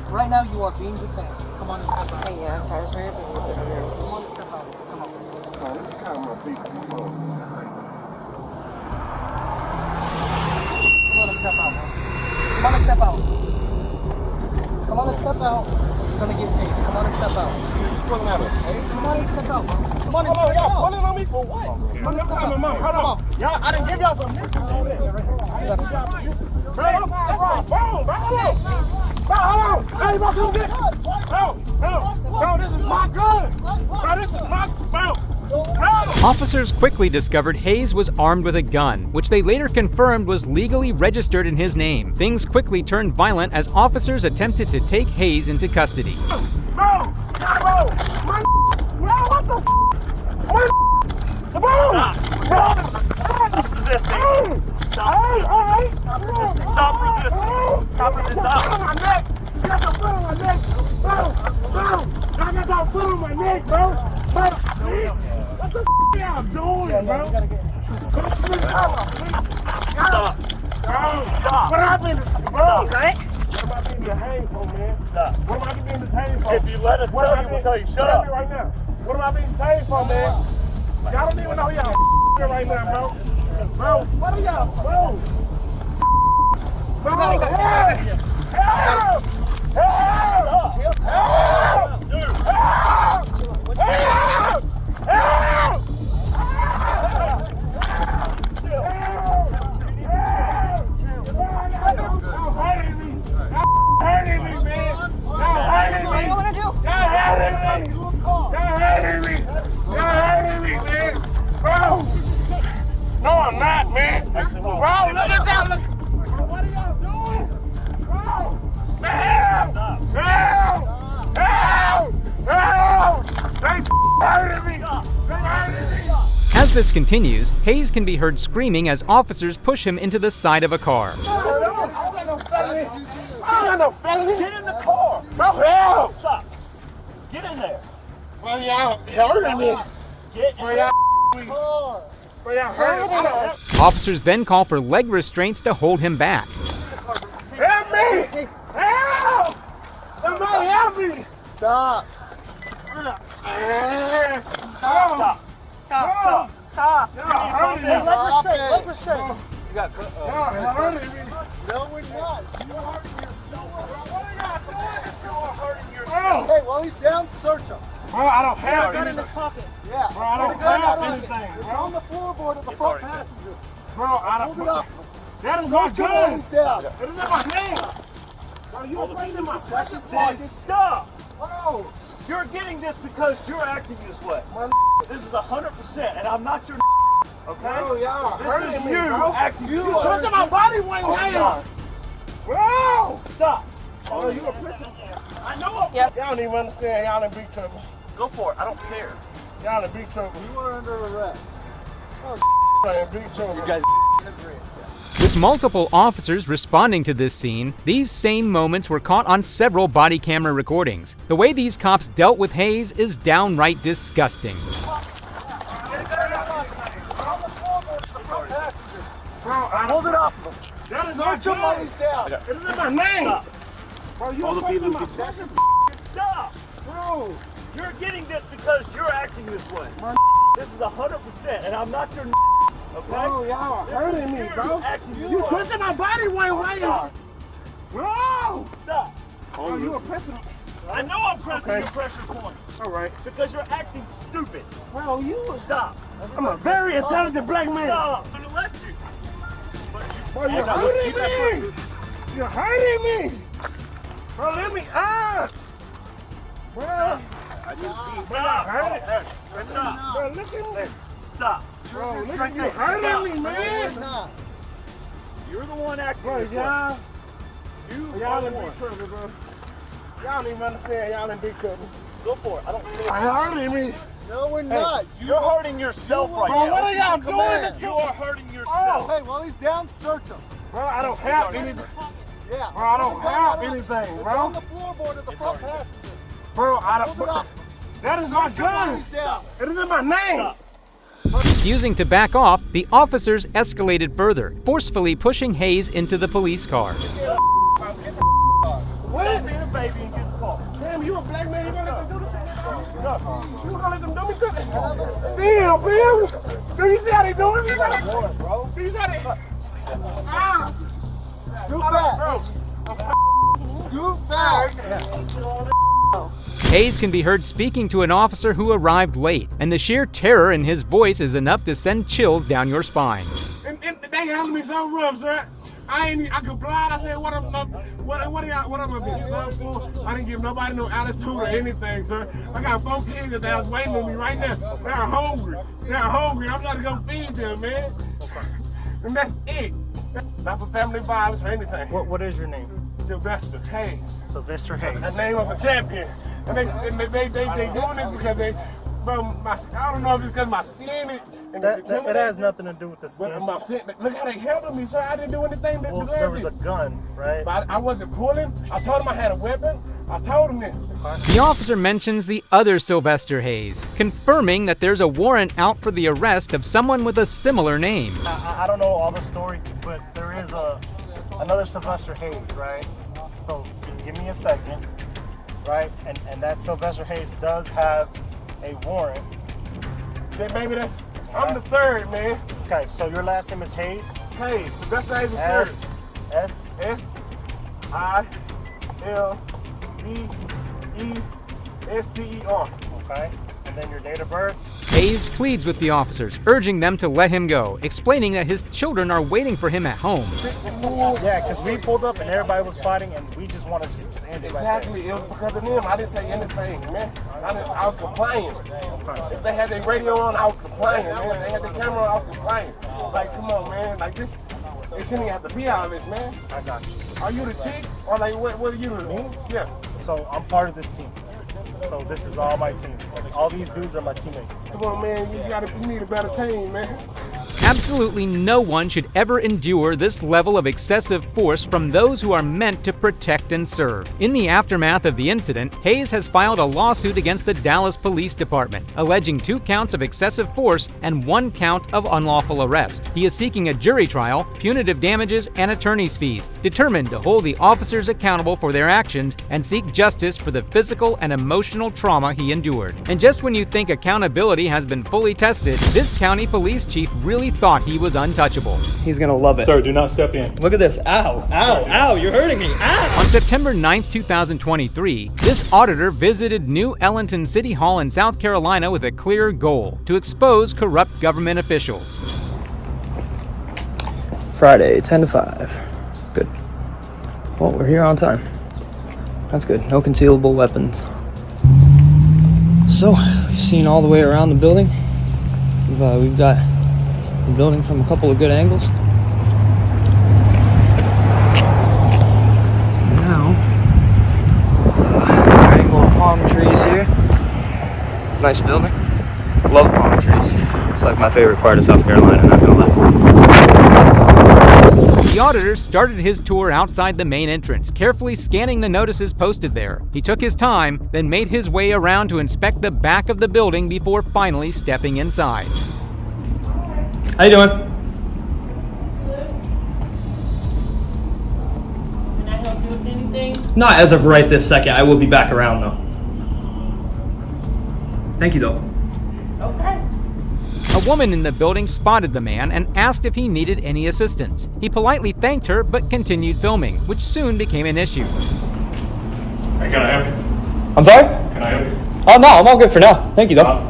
Right now, you are being detained. Come on and step out. Hey, yeah, guys, right? Come on and step out. Come on. Let me calm my feet. Come on. Come on and step out, man. Come on and step out. Come on and step out. You're gonna get tased. Come on and step out. Pulling out a tape? Come on and step out, bro. Come on and step out. Y'all pulling on me for what? Come on and step out. Hold on. Y'all, I didn't give y'all permission. Bro, hold on. Hey, bro, come get. Bro, this is my gun. Bro, this is my bro. Officers quickly discovered Hayes was armed with a gun, which they later confirmed was legally registered in his name. Things quickly turned violent as officers attempted to take Hayes into custody. Bro, what the Stop resisting. Stop resisting. Stop resisting. Stop. On my neck. You got some foot on my neck. Bro. I got some foot on my neck, bro. What the y'all doing, bro? Stop. Stop. What happened? Bro, okay? What am I being detained for, man? Stop. What am I being detained for? If you let us tell you, we'll tell you. Shut up. Right now. What am I being detained for, man? Y'all don't even know y'all right now, bro. Bro, what are y'all, bro? Bro, help! Help! Help! No, I'm not, man. Bro, look at that. What are y'all doing? Bro, help! Help! Help! They hurting me. They hurting me. As this continues, Hayes can be heard screaming as officers push him into the side of a car. I got no felony. Get in the car. Bro, help! Stop. Get in there. Bro, y'all hurting me. Get in the car. Bro, y'all hurting me. Officers then call for leg restraints to hold him back. Help me! Help! Somebody help me! Stop. Stop. Stop. Leg restraint. You got y'all hurting me. No, we're not. You are hurting yourself. What are y'all doing? You are hurting yourself. Hey, while he's down, search him. Bro, I don't have a gun in his pocket. Yeah. Bro, I don't have anything. It's on the floorboard of the front passenger. Bro, I don't. Hold it up. That is my gun. He's down. It is in my hand. Bro, you are in my precious pocket. Stop. Bro, you're getting this because you're acting this way. This is 100%, and I'm not your. Okay? Bro, y'all this is me, you bro. Acting. You touching my body when you Bro, stop. Oh, you a prison. I know. Yep. Y'all don't even understand. Y'all in big trouble. Go for it. I don't care. Y'all in big trouble. You are under arrest. Oh, in big trouble. You guys agree. With multiple officers responding to this scene, these same moments were caught on several body camera recordings. The way these cops dealt with Hayes is downright disgusting. Bro, I hold it off of him. That is our job. Down. It is in my name. Stop. Bro, you are my precious. Stop. Bro, you're getting this because you're acting this way. This is 100%, and I'm not your. Okay? Bro, y'all are hurting me, bro. You touching my body way. Bro, stop. Bro, you are pressing. I know I'm pressing your pressure point. All right. Because you're acting stupid. Bro, you stop. I'm a very intelligent black man. Stop. I'm gonna let you. Bro, you're hurting me. You're hurting me. Bro, let me out. Bro. Stop. Stop. Bro, look at me. Stop. Bro, look at you hurting me, man. You're the one acting. Bro, y'all. Y'all in big trouble, bro. Y'all don't even understand. Y'all in big trouble. Go for it. I don't care. Hurting me. No, we're not. You're hurting yourself right now. Bro, what are y'all doing? You are hurting yourself. Hey, while he's down, search him. Bro, I don't have anything. Yeah. Bro, I don't have anything, bro. It's on the floorboard of the front passenger. Bro, I don't. That is my gun. It is in my name. Refusing to back off, the officers escalated further, forcefully pushing Hayes into the police car. What? Being a baby and get the car. Damn, you a black man, you gonna let them do this? No. You gonna let them do me to this? Damn, fam. Do you see how they doing me? Do you see how they... Scoot back. Hayes can be heard speaking to an officer who arrived late, and the sheer terror in his voice is enough to send chills down your spine. And they handled me so rough, sir. I complied. I said, what I'm gonna do? I didn't give nobody no attitude or anything, sir. I got 4 kids that was waiting on me right now. They're hungry. I'm trying to go feed them, man. And that's it. Not for family violence or anything. What is your name? Sylvester Hayes. Sylvester Hayes. The name of a champion. And they doing it because I don't know if it's because my skin is. It has nothing to do with the skin. Look how they handled me, sir. I didn't do anything that there was a gun, right? But I wasn't pulling. I told him I had a weapon. I told him this. The officer mentions the other Sylvester Hayes, confirming that there's a warrant out for the arrest of someone with a similar name. I don't know all the story, but there is another Sylvester Hayes, right? So give me a second, right? And that Sylvester Hayes does have a warrant. Yeah, baby, I'm the third, man. Okay, so your last name is Hayes? Hayes. Sylvester Hayes is third. S-I-L-V-E-S-T-E-R. Okay. And then your date of birth? Hayes pleads with the officers, urging them to let him go, explaining that his children are waiting for him at home. Yeah, because we pulled up and everybody was fighting and we just wanted to just end it right there. Exactly. It was because of them. I didn't say anything, man. I was complaining. If they had their radio on, I was complaining, man. If they had their camera on, I was complaining. Like, come on, man. Like, this, it shouldn't have to be all this, man. I got you. Are you the chief? Or, like, what are you doing? Yeah. So, I'm part of this team. So this is all my team. All these dudes are my teammates. Come on, man. You need a better team, man. Absolutely no one should ever endure this level of excessive force from those who are meant to protect and serve. In the aftermath of the incident, Hayes has filed a lawsuit against the Dallas Police Department, alleging 2 counts of excessive force and 1 count of unlawful arrest. He is seeking a jury trial, punitive damages, and attorney's fees, determined to hold the officers accountable for their actions and seek justice for the physical and emotional trauma he endured. And just when you think accountability has been fully tested, this county police chief really thought he was untouchable. He's gonna love it. Sir, do not step in. Look at this. Ow, ow, ow, you're hurting me. Ow! On September 9, 2023, this auditor visited New Ellenton City Hall in South Carolina with a clear goal: to expose corrupt government officials. Friday, 10 to 5. Good. Well, we're here on time. That's good. No concealable weapons. So, we've seen all the way around the building. We've got the building from a couple of good angles. So now, angle of palm trees here. Nice building. Love palm trees. It's like my favorite part of South Carolina, not gonna lie. The auditor started his tour outside the main entrance, carefully scanning the notices posted there. He took his time, then made his way around to inspect the back of the building before finally stepping inside. How you doing? Can I help you with anything? Not as of right this second. I will be back around though. Thank you though. Okay. A woman in the building spotted the man and asked if he needed any assistance. He politely thanked her but continued filming, which soon became an issue. Hey, can I help you? I'm sorry? Can I help you? Oh no, I'm all good for now. Thank you though.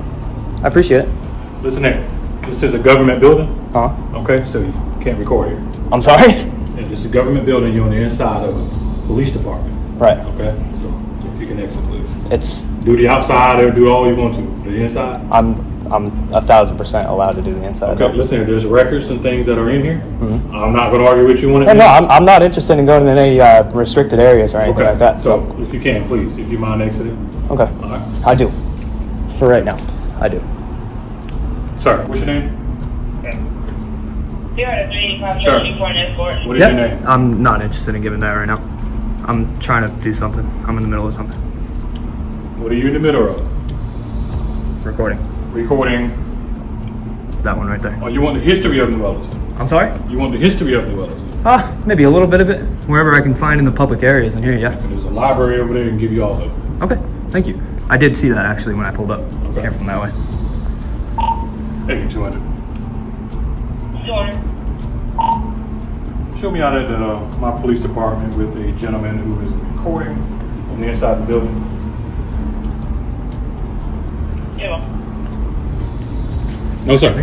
I appreciate it. Listen here. This is a government building. Huh? Okay, so you can't record here. I'm sorry? Yeah, this is a government building. You're on the inside of a police department. Right. Okay, so if you can exit, please. It's do the outside or do all you want to. The inside. I'm 1,000% allowed to do the inside. Okay, listen here. There's records and things that are in here. Mm-hmm. I'm not going to argue with you on it. Hey, no, I'm not interested in going in any restricted areas or anything like that. So if you can, please, if you mind exiting. Okay. All right. I do. For right now, I do. Sir, what's your name? Sure. What is your name? I'm not interested in giving that right now. I'm trying to do something. I'm in the middle of something. What are you in the middle of? Recording. Recording. That one right there. Oh, you want the history of New Ellenton? I'm sorry? You want the history of New Ellenton? Maybe a little bit of it. Wherever I can find in the public areas in here, yeah. And there's a library over there and give you all of it. Okay, thank you. I did see that actually when I pulled up. Okay. Came from that way. Thank you, 200. Show me out at my police department with a gentleman who is recording on the inside of the building. Yeah. No, sir.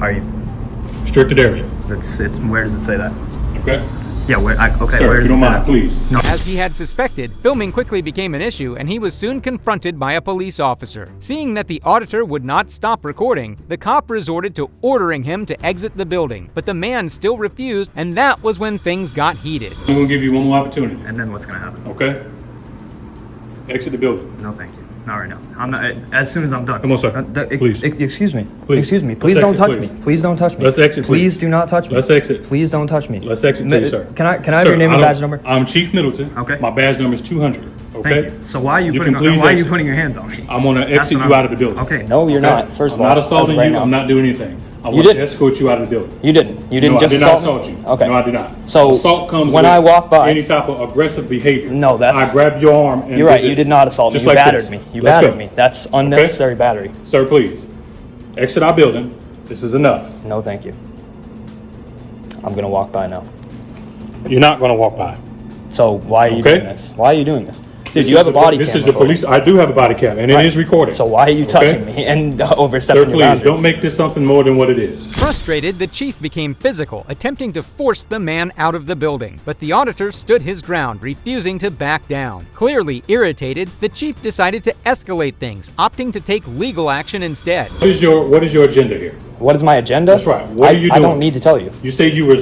Are you? Restricted area. It's. Where does it say that? Okay. Yeah. Okay. Sir, where if you don't mind, please. No. As he had suspected, filming quickly became an issue, and he was soon confronted by a police officer. Seeing that the auditor would not stop recording, the cop resorted to ordering him to exit the building, but the man still refused, and that was when things got heated. I'm going to give you one more opportunity. And then what's going to happen? Okay. Exit the building. No, thank you. Not right now. I'm not. As soon as I'm done. Come on, sir. Please. Excuse me. Please. Excuse me. Please don't touch me. Please don't touch me. Let's exit. Please do not touch me. Let's exit. Please don't touch me. Let's exit, please, sir. Can I have your name and badge number? I'm Chief Middleton. Okay. My badge number is 200. Okay. Thank you. So why are you putting your hands on me? I'm gonna exit you out of the building. Okay. No, you're not. First of all, I'm not assaulting you. I'm not doing anything. I want to escort you out of the building. You didn't. You didn't just assault me? I did not assault you. Okay. No, I did not. So assault comes when with I walk by any type of aggressive behavior. No, that's. I grabbed your arm and You're right. You did not assault me. You battered me. You battered me. That's unnecessary battery. Sir, please exit our building. This is enough. No, thank you. I'm gonna walk by now. You're not gonna walk by. So why are you doing this? Why are you doing this? Dude, you have a body cam. This is the police. I do have a body cam, and it is recorded. So why are you touching me and overstepping your boundaries? Sir, please, don't make this something more than what it is. Frustrated, the chief became physical, attempting to force the man out of the building. But the auditor stood his ground, refusing to back down. Clearly irritated, the chief decided to escalate things, opting to take legal action instead. What is your agenda here? What is my agenda? That's right. What are you doing? I don't need to tell you. You say you were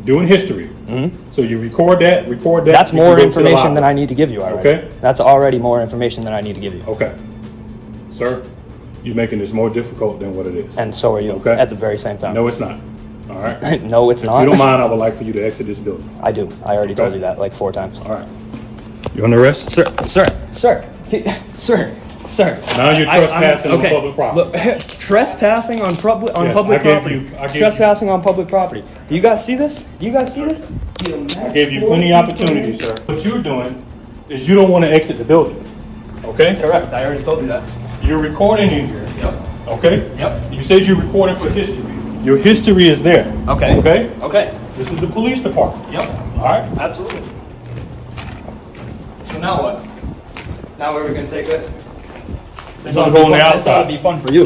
doing history. Mm-hmm. So you record that. That's more information than I need to give you already. Okay. That's already more information than I need to give you. Okay. Sir, you're making this more difficult than what it is. And so are you. Okay. At the very same time. No, it's not. All right. No, it's not. If you don't mind, I would like for you to exit this building. I do. I already told you that like 4 times. All right. You under arrest? Sir. Now you're trespassing on public property. Look, trespassing on public property. Trespassing on public property. Do you guys see this? I gave you plenty of opportunities, sir. What you're doing is you don't want to exit the building. Okay? Correct. I already told you that. You're recording in here. Yep. Okay? Yep. You said you're recording for history. Your history is there. Okay. Okay? Okay. This is the police department. Yep. All right? Absolutely. So now what? Now where are we gonna take this? It's gonna go on the This ought outside. to be fun for you.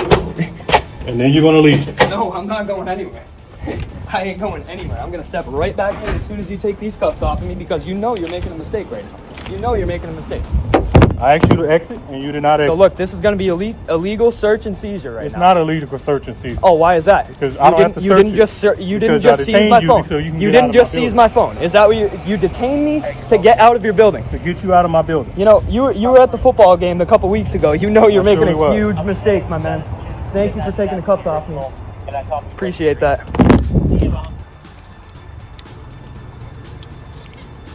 And then you're gonna leave. No, I'm not going anywhere. I ain't going anywhere. I'm gonna step right back in as soon as you take these cuffs off of me because you know you're making a mistake right now. You know you're making a mistake. I asked you to exit and you did not exit. So look, this is gonna be illegal search and seizure right It's now. not illegal search and seizure. Oh, why is that? Because I don't have to you search didn't it. just you didn't Because I just seize detained my you phone. until you can You get out didn't of my just seize building. my phone. Is that what you detained me to get out of your building? To get you out of my building. You know, you were at the football game a couple weeks ago. You know you're I making surely a was. huge mistake, my man. Thank you for taking the cuffs off me. Appreciate that.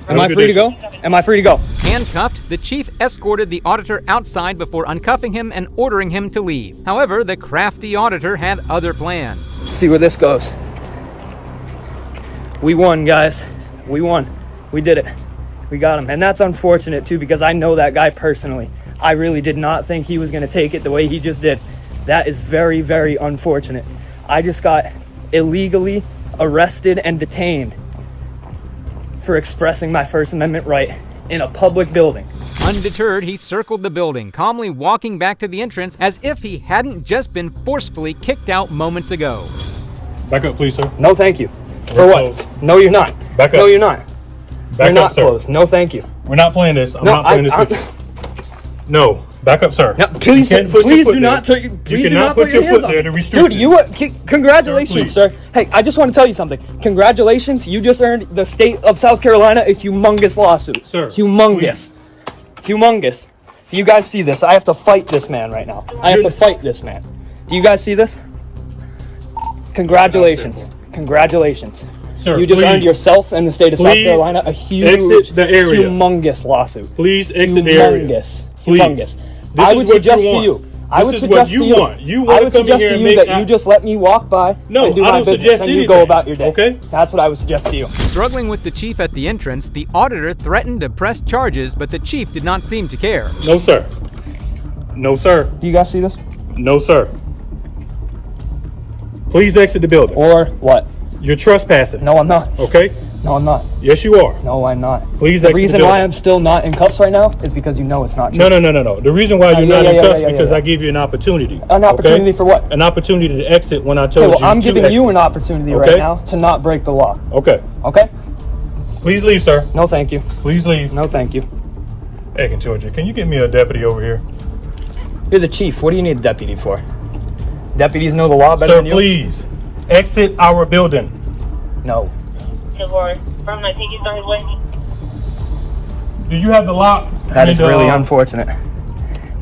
Am I free to go? Am I free to go? Handcuffed, the chief escorted the auditor outside before uncuffing him and ordering him to leave. However, the crafty auditor had other plans. Let's see where this goes. We won, guys. We won. We did it. We got him. And that's unfortunate, too, because I know that guy personally. I really did not think he was going to take it the way he just did. That is very, very unfortunate. I just got illegally arrested and detained for expressing my First Amendment right in a public building. Undeterred, he circled the building, calmly walking back to the entrance as if he hadn't just been forcefully kicked out moments ago. Back up, please, sir. No, thank you. For We're what? closed. No, you're not. Back up. No, you're not. Back You're not up, sir. closed. No, thank you. We're not playing this. I'm No, not playing this with you. No. Back up, sir. No, please, You can't put your please foot do there. not. Please You do cannot not put your hands foot on there me. to restrict Dude, congratulations, Sir, sir. Hey, I just want to tell you something. Congratulations, you just earned the state of South Carolina a humongous lawsuit. Sir, humongous, humongous. Do you guys see this? I have to fight this man right now. I have to fight this man. Do you guys see this? Congratulations, congratulations. Sir, you just please. earned yourself and the state of South Please Carolina a huge, exit the area. humongous lawsuit. Please exit the area. Humongous, Please. humongous. This I is would what suggest you to want. you. I would This is suggest what you to you. want. You I want would to come in suggest here to and you make that out- you just let me walk by No, and do I my don't business suggest and you anything. go about your day. Okay? That's what I would suggest to you. Struggling with the chief at the entrance, the auditor threatened to press charges, but the chief did not seem to care. No, sir. No, sir. Do you guys see this? No, sir. Please exit the building. Or what? You're trespassing. No, I'm not. Okay? No, I'm not. Yes, you are. No, I'm not. Please The exit reason the why building. I'm still not in cuffs right now is because you know it's not true. No. The reason why you're yeah, not yeah, in yeah, cuffs yeah, because yeah. I gave you an opportunity. An opportunity for what? An opportunity to exit when I Okay, told well, you I'm to giving exit. you an opportunity Okay? right now to not break the law. Okay. Okay? Please leave, sir. No, thank you. Please leave. No, thank you. Hey, Georgia, can you get me a deputy over here? You're the chief. What do you need a deputy for? Deputies know the law better Sir, than you? please exit our building. No. From I think he's on his way. Do you have the lock? That is really unfortunate.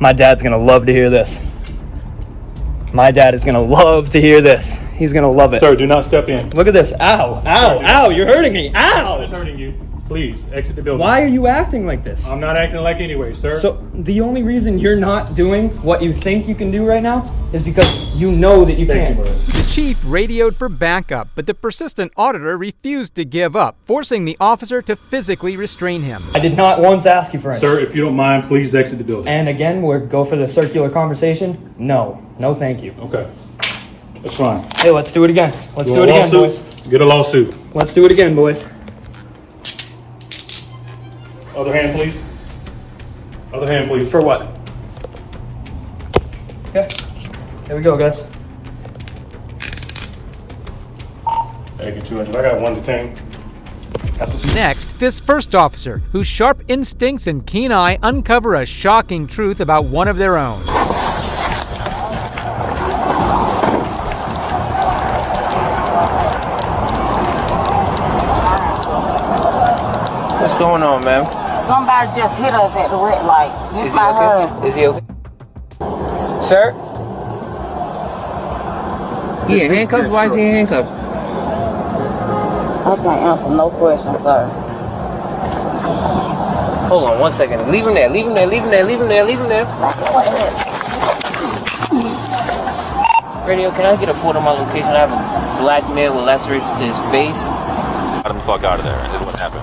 My dad's gonna love to hear this. My dad is gonna love to hear this. He's gonna love it. Sir, do not step in. Look at this. Ow, ow, ow, you're hurting me. Ow! It's hurting you. Please exit the building. Why are you acting like this? I'm not acting like anyway, sir. So the only reason you're not doing what you think you can do right now is because you know that you can't. The chief radioed for backup, but the persistent auditor refused to give up, forcing the officer to physically restrain him. I did not once ask you for anything. Sir, if you don't mind, please exit the building. And again, we'll go for the circular conversation. No, no, thank you. Okay. That's fine. Hey, let's do it again. Let's You do want it a again, lawsuit? boys. Get a lawsuit. Let's do it again, boys. Other hand, please. Other hand, please. For what? Okay. Here we go, guys. Thank you, 200. I got one detained. Next, this first officer, whose sharp instincts and keen eye uncover a shocking truth about one of their own. What's going on, ma'am? Somebody just hit us at the red light. This my husband. Is he okay? Sir? He in handcuffs? Why is he in handcuffs? I can't answer no questions, sir. Hold on 1 second. Leave him there. Leave him there. Leave him there. Leave him there. Leave him there. Radio, can I get a photo of my location? I have a black male with lacerations to his face. Got him the fuck out of there. Is what happened.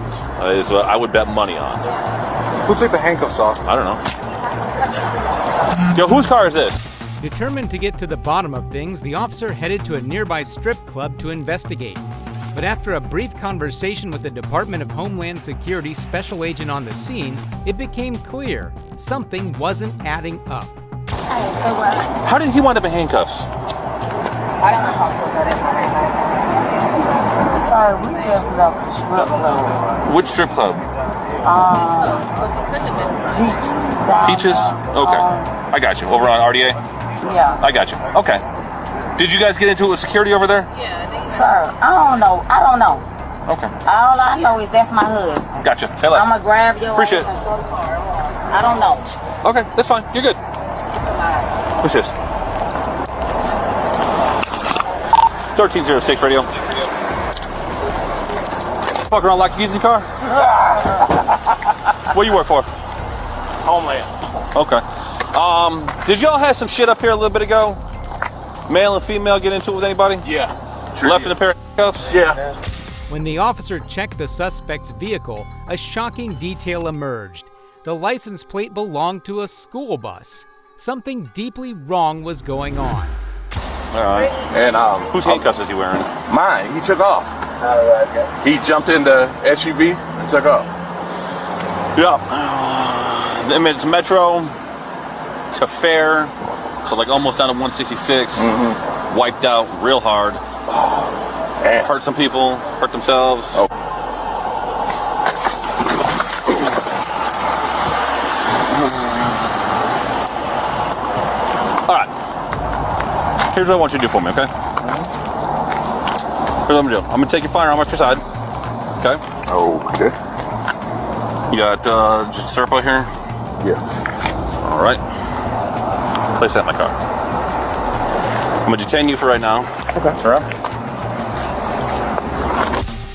Is what I would bet money on. Who took the handcuffs off? I don't know. Yo, whose car is this? Determined to get to the bottom of things, the officer headed to a nearby strip club to investigate. But after a brief conversation with the Department of Homeland Security special agent on the scene, it became clear something wasn't adding up. How did he wind up in handcuffs? I don't know how to put that in my hand. Sir, we just left the strip club. Which strip club? Peaches. Peaches? Okay. I got you. Over on RDA? Yeah. I got you. Okay. Did you guys get into it with security over there? Sir, I don't know. Okay. All I know is that's my husband. Gotcha. Say less. I'm going to grab your Appreciate it. ass and throw the car. I don't know. Okay, that's fine. You're good. What's this? 1306 radio. Fuck around like you using your car? What do you work for? Homeland. Okay. Did y'all have some shit up here a little bit ago? Male and female get into it with anybody? Yeah. Sure Left in a pair of cuffs? Yeah. When the officer checked the suspect's vehicle, a shocking detail emerged. The license plate belonged to a school bus. Something deeply wrong was going on. All right. And whose handcuffs is he wearing? Mine. He took off. He jumped in the SUV and took off. Yeah. I mean, it's Metro to Fair, so like almost down to 166. Mm-hmm. Wiped out real hard. Hurt some people, hurt themselves. Oh. All right. Here's what I want you to do for me, okay? Here's what I'm gonna do. I'm gonna take your firearm off your side. Okay? Okay. You got just a circle here? Yes. All right. Place that in my car. I'm gonna detain you for right now. Okay. All right.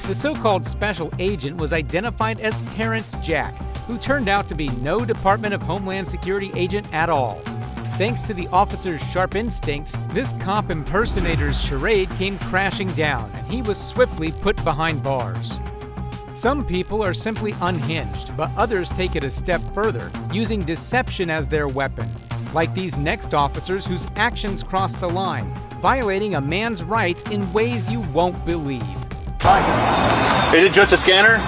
The so-called special agent was identified as Terrence Jack, who turned out to be no Department of Homeland Security agent at all. Thanks to the officer's sharp instincts, this cop impersonator's charade came crashing down, and he was swiftly put behind bars. Some people are simply unhinged, but others take it a step further, using deception as their weapon, like these next officers whose actions cross the line, violating a man's rights in ways you won't believe. Is it just a scanner?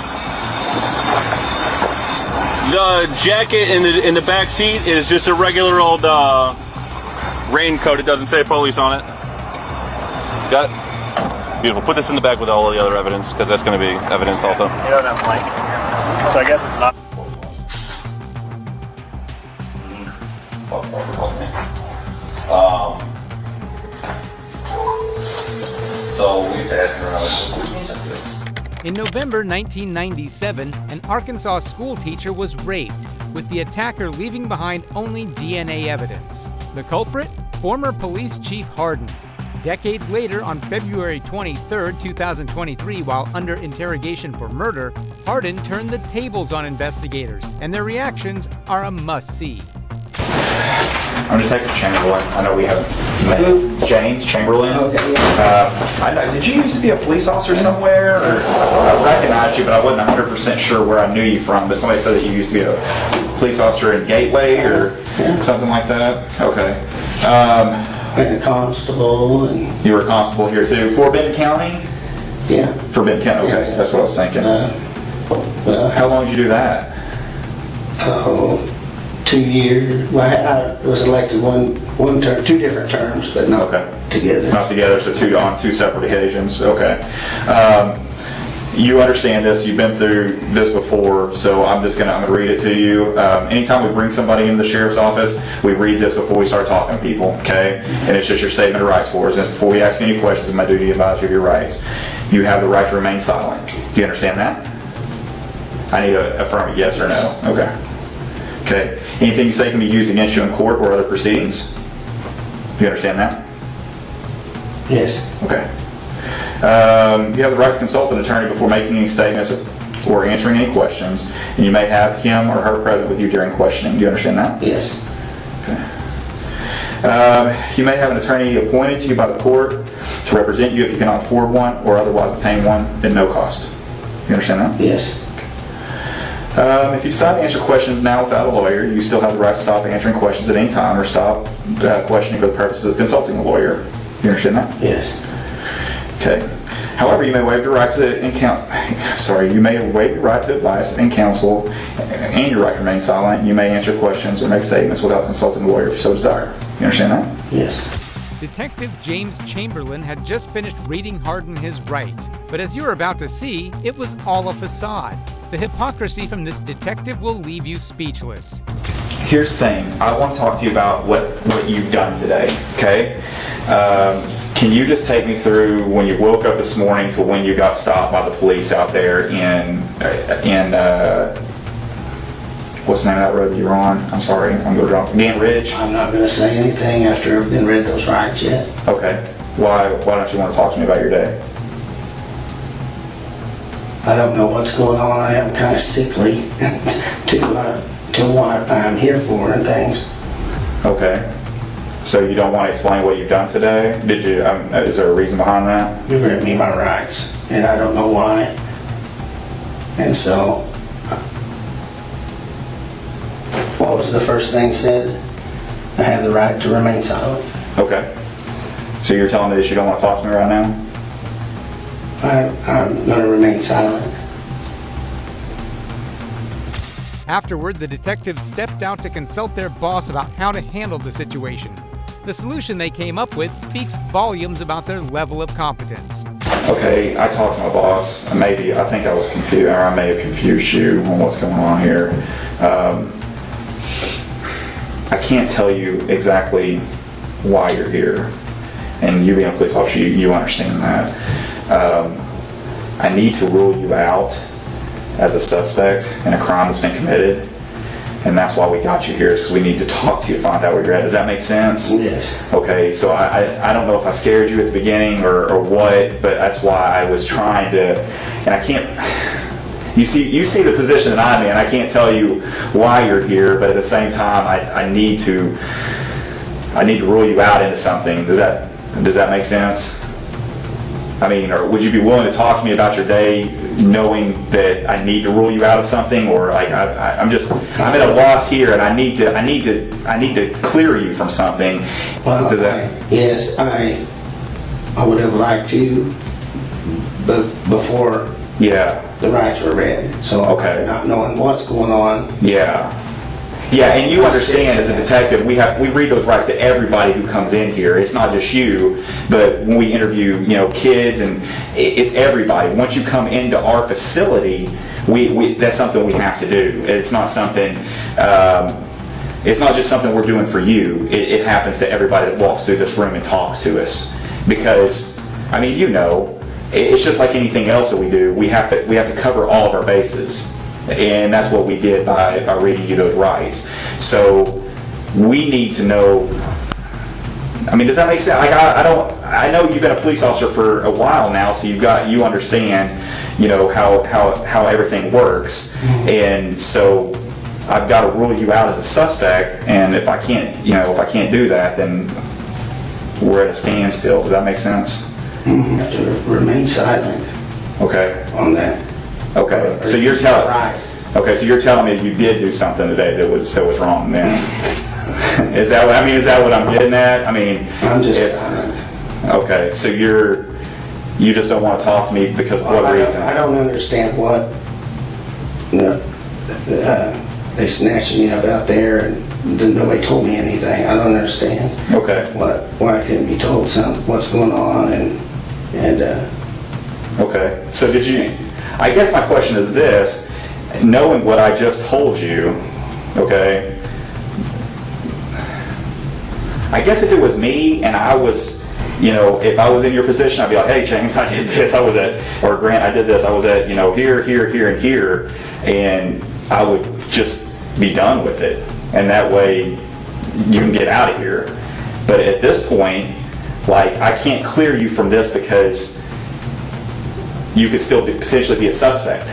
The jacket in the back seat is just a regular old raincoat. It doesn't say police on it. Got it? Beautiful. Put this in the bag with all of the other evidence, because that's going to be evidence also. You don't have blank. So I guess it's not. So we used to ask around. In November 1997, an Arkansas school teacher was raped, with the attacker leaving behind only DNA evidence. The culprit? Former Police Chief Hardin. Decades later, on February 23, 2023, while under interrogation for murder, Hardin turned the tables on investigators, and their reactions are a must-see. I'm Detective Chamberlain. I know we have met. James Chamberlain. Okay. I know. Did you used to be a police officer somewhere? Or I recognized you, but I wasn't 100% sure where I knew you from. But somebody said that you used to be a police officer in Gateway or something like that. Okay. Like a constable. And you were a constable here too. For Benton County? Yeah. For Benton County. Okay. Yeah. That's what I was thinking. How long did you do that? 2 years. Well, I was elected one term, 2 different terms, but not together. Not together, so on two separate occasions. Okay. You understand this. You've been through this before, so I'm gonna read it to you. Anytime we bring somebody into the sheriff's office, we read this before we start talking to people. Okay, and it's just your statement of rights for us. And before we ask any questions, it's my duty to advise you of your rights. You have the right to remain silent. Do you understand that? I need to affirm it, yes or no. Okay. Okay. Anything you say can be used against you in court or other proceedings. Do you understand that? Yes. Okay. You have the right to consult an attorney before making any statements or answering any questions, and you may have him or her present with you during questioning. Do you understand that? Yes. Okay. You may have an attorney appointed to you by the court to represent you if you cannot afford one or otherwise obtain one at no cost. You understand that? Yes. If you decide to answer questions now without a lawyer, you still have the right to stop answering questions at any time or stop questioning for the purposes of consulting a lawyer. You understand that? Yes. Okay. However, you may waive your right to you may waive your right to advice and counsel, and your right to remain silent. You may answer questions or make statements without consulting a lawyer if you so desire. You understand that? Yes. Detective James Chamberlain had just finished reading Hardin his rights, but as you're about to see, it was all a facade. The hypocrisy from this detective will leave you speechless. Here's the thing. I want to talk to you about what you've done today, okay? Can you just take me through when you woke up this morning to when you got stopped by the police out there in what's the name of that road you were on? I'm sorry, I'm going to drop. Gant Ridge? I'm not going to say anything after I've been read those rights yet. Okay. Why don't you want to talk to me about your day? I don't know what's going on. I am kind of sickly to what I'm here for and things. Okay. So you don't want to explain what you've done today? Did you? Is there a reason behind that? You read me my rights, and I don't know why. And so, what was the first thing said? I have the right to remain silent. Okay. So you're telling me that you don't want to talk to me right now? I'm going to remain silent. Afterward, the detectives stepped out to consult their boss about how to handle the situation. The solution they came up with speaks volumes about their level of competence. Okay, I talked to my boss. I think I was confused, or I may have confused you on what's going on here. I can't tell you exactly why you're here. And you being a police officer, you understand that. I need to rule you out as a suspect in a crime that's been committed, and that's why we got you here, because we need to talk to you, find out where you're at. Does that make sense? Yes. Okay, so I don't know if I scared you at the beginning or what, but that's why I was trying to, and I can't, you see the position that I'm in. I can't tell you why you're here, but at the same time, I need to rule you out into something. Does that make sense? I mean, or would you be willing to talk to me about your day, knowing that I need to rule you out of something, or like I'm at a loss here, and I need to clear you from something. Well, yes, I would have liked to, but before the rights were read, so not knowing what's going on. Yeah, and you understand as a detective, we read those rights to everybody who comes in here. It's not just you, but when we interview, kids, and it's everybody. Once you come into our facility, that's something we have to do. It's not something. It's not just something we're doing for you. It happens to everybody that walks through this room and talks to us. Because, it's just like anything else that we do. We have to cover all of our bases. And that's what we did by reading you those rights. So we need to know. Does that make sense? I know you've been a police officer for a while now, so you understand, how everything works. And so I've got to rule you out as a suspect. And if I can't do that, then we're at a standstill. Does that make sense? You have to remain silent. Okay. On that. Okay, so you're telling me you did do something today that was wrong then. Is that what I'm getting at? I'm just silent. Okay, so you just don't want to talk to me because of what reason? I don't understand what they snatched me up out there and nobody told me anything. I don't understand. Okay. Why I couldn't be told what's going on and okay, so did you? I guess my question is this, knowing what I just told you, okay, I guess if it was me and I was, if I was in your position, I'd be like, hey, James, I did this, or Grant, I did this, I was at, here, and here, and I would just be done with it, and that way you can get out of here. But at this point, I can't clear you from this because you could still potentially be a suspect.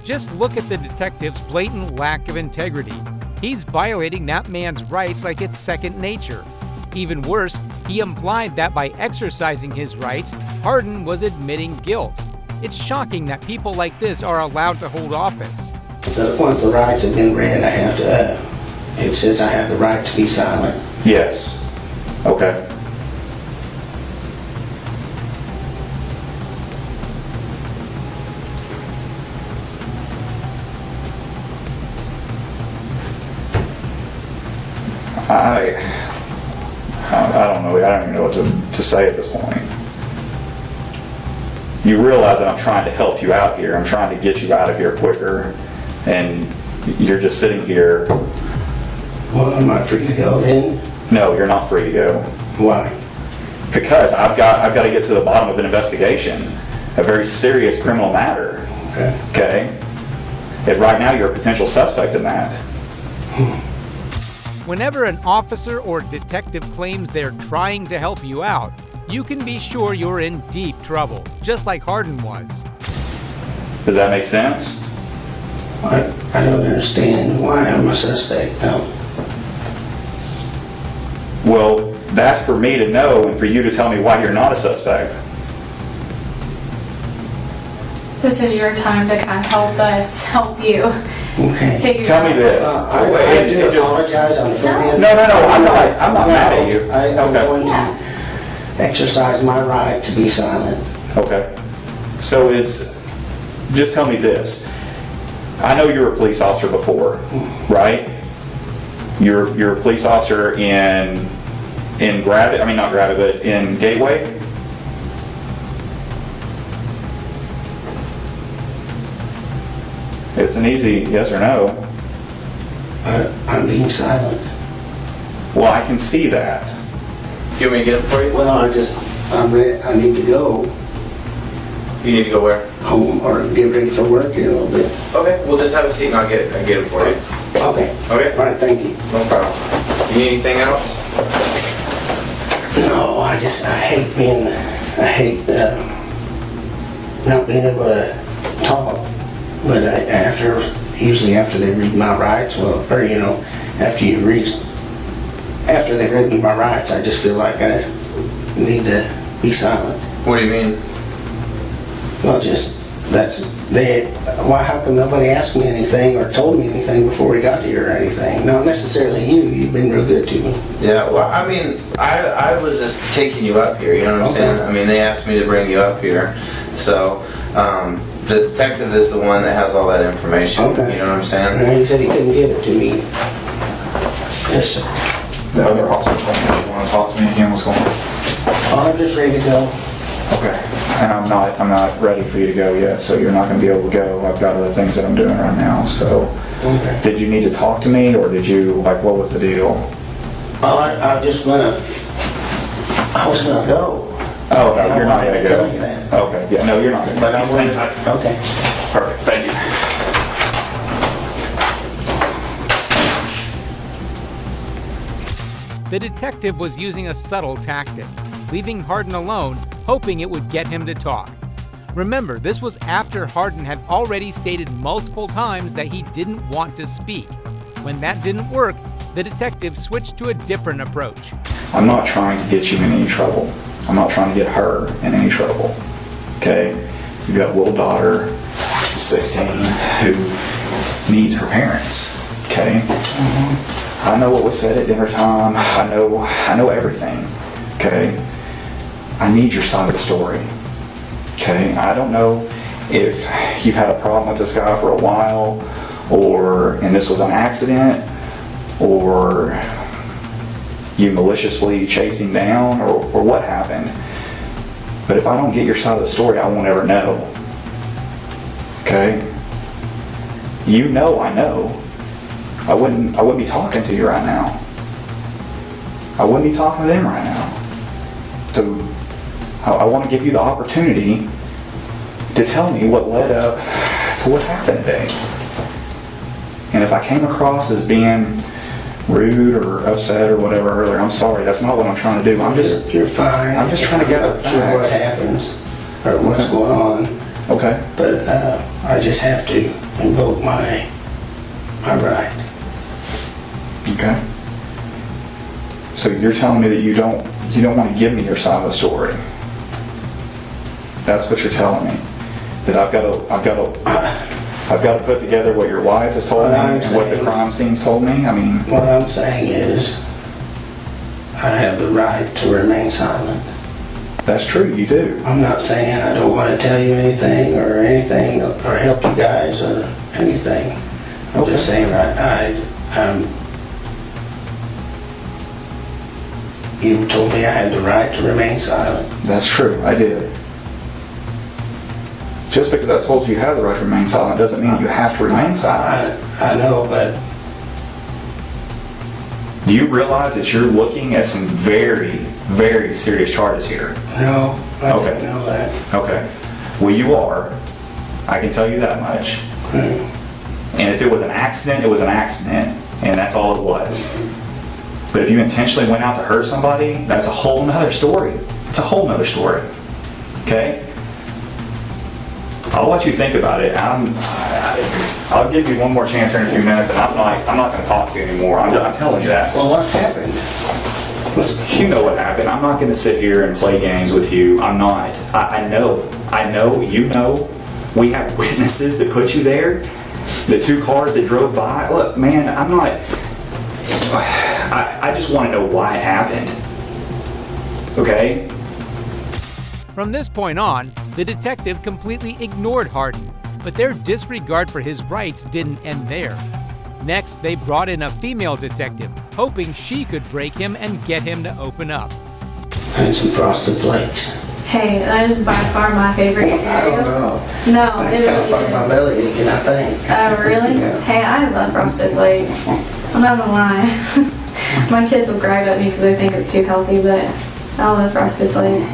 Just look at the detective's blatant lack of integrity. He's violating that man's rights like it's second nature. Even worse, he implied that by exercising his rights, Hardin was admitting guilt. It's shocking that people like this are allowed to hold office. So once the rights have been read, I have to, it says I have the right to be silent. Yes. Okay. I don't know. I don't even know what to say at this point. You realize that I'm trying to help you out here. I'm trying to get you out of here quicker, and you're just sitting here. Well, am I free to go then? No, you're not free to go. Why? Because I've got to get to the bottom of an investigation, a very serious criminal matter. Okay. And right now, you're a potential suspect in that. Whenever an officer or detective claims they're trying to help you out, you can be sure you're in deep trouble, just like Hardin was. Does that make sense? I don't understand why I'm a suspect, no. Well, that's for me to know and for you to tell me why you're not a suspect. This is your time to kind of help us help you. Okay. Tell me this. I do apologize on the front end. No, I'm not mad at you. I'm going to exercise my right to be silent. Okay. So just tell me this. I know you were a police officer before, right? You're a police officer in Gravit, I mean not Gravit, but in Gateway? It's an easy yes or no. I'm being silent. Well, I can see that. You want me to get it for you? Well, I'm ready. I need to go You need to go where? home or get ready for work here in a little bit. Okay, we'll just have a seat and I'll get it for you. Okay. Okay? All right, thank you. No problem. You need anything else? No, I hate not being able to talk. But usually after they read my rights, after they read me my rights, I just feel like I need to be silent. What do you mean? Well, how come nobody asked me anything or told me anything before we got here or anything? Not necessarily you. You've been real good to me. Yeah, well, I mean, I was just taking you up here, you know what I'm saying? I mean, they asked me to bring you up here, so, the detective is the one that has all that information, Okay. you know what I'm saying? And he said he couldn't give it to me. Yes, sir. The other officer told me you want to talk to me again. What's going on? Oh, I'm just ready to go. Okay. And I'm not ready for you to go yet, so you're not going to be able to go. I've got other things that I'm doing right now. So, Okay. Did you need to talk to me, or did you what was the deal? Well, I was gonna go. Oh, no, you're not going to tell go. you that. Okay. Yeah. No, you're not going to. But I Same wanted. time. Okay. Perfect. Thank you. The detective was using a subtle tactic, leaving Hardin alone, hoping it would get him to talk. Remember, this was after Hardin had already stated multiple times that he didn't want to speak. When that didn't work, the detective switched to a different approach. I'm not trying to get you in any trouble. I'm not trying to get her in any trouble. Okay? You've got a little daughter, she's 16, who needs her parents. Okay? I know what was said at dinner time. I know everything. Okay? I need your side of the story. Okay? I don't know if you've had a problem with this guy for a while, and this was an accident, or you maliciously chased him down, or what happened. But if I don't get your side of the story, I won't ever know. Okay? You know I know. I wouldn't be talking to you right now. I wouldn't be talking to them right now. So I want to give you the opportunity to tell me what led up to what happened today. And if I came across as being rude or upset or whatever earlier, I'm sorry. That's not what I'm trying to do. You're fine. I'm just trying to get I'm not sure what happens or what's going on. Okay. But I just have to invoke my right. Okay. So you're telling me that you don't want to give me your side of the story. That's what you're telling me. that I've got to put together what your wife has told me and what the crime scene's told me. I mean, what I'm saying is, I have the right to remain silent. That's true, you do. I'm not saying I don't want to tell you anything or help you guys or anything. I'm just saying you told me I had the right to remain silent. That's true, I did. Just because I told you have the right to remain silent doesn't mean you have to remain silent. I know, but do you realize that you're looking at some very, very serious charges here? No, I didn't know that. Okay. Well, you are. I can tell you that much. Okay. And if it was an accident, it was an accident, and that's all it was. But if you intentionally went out to hurt somebody, that's a whole nother story. It's a whole nother story. Okay? I'll let you think about it. I'll give you one more chance here in a few minutes, and I'm not going to talk to you anymore. I'm telling you that. Well, what happened? You know what happened. I'm not going to sit here and play games with you. I'm not. I know. You know. We have witnesses that put you there. The 2 cars that drove by. Look, man, I'm not. I just want to know why it happened. Okay? From this point on, the detective completely ignored Hardin, but their disregard for his rights didn't end there. Next, they brought in a female detective, hoping she could break him and get him to open up. And some Frosted Flakes. Hey, that is by far my favorite cereal. I don't know. No, That's it kind of really fucked my belly aching, I think. Oh, really? Yeah. Hey, I love Frosted Flakes. I'm not gonna lie. My kids will gripe at me because they think it's too healthy, but I love Frosted Flakes.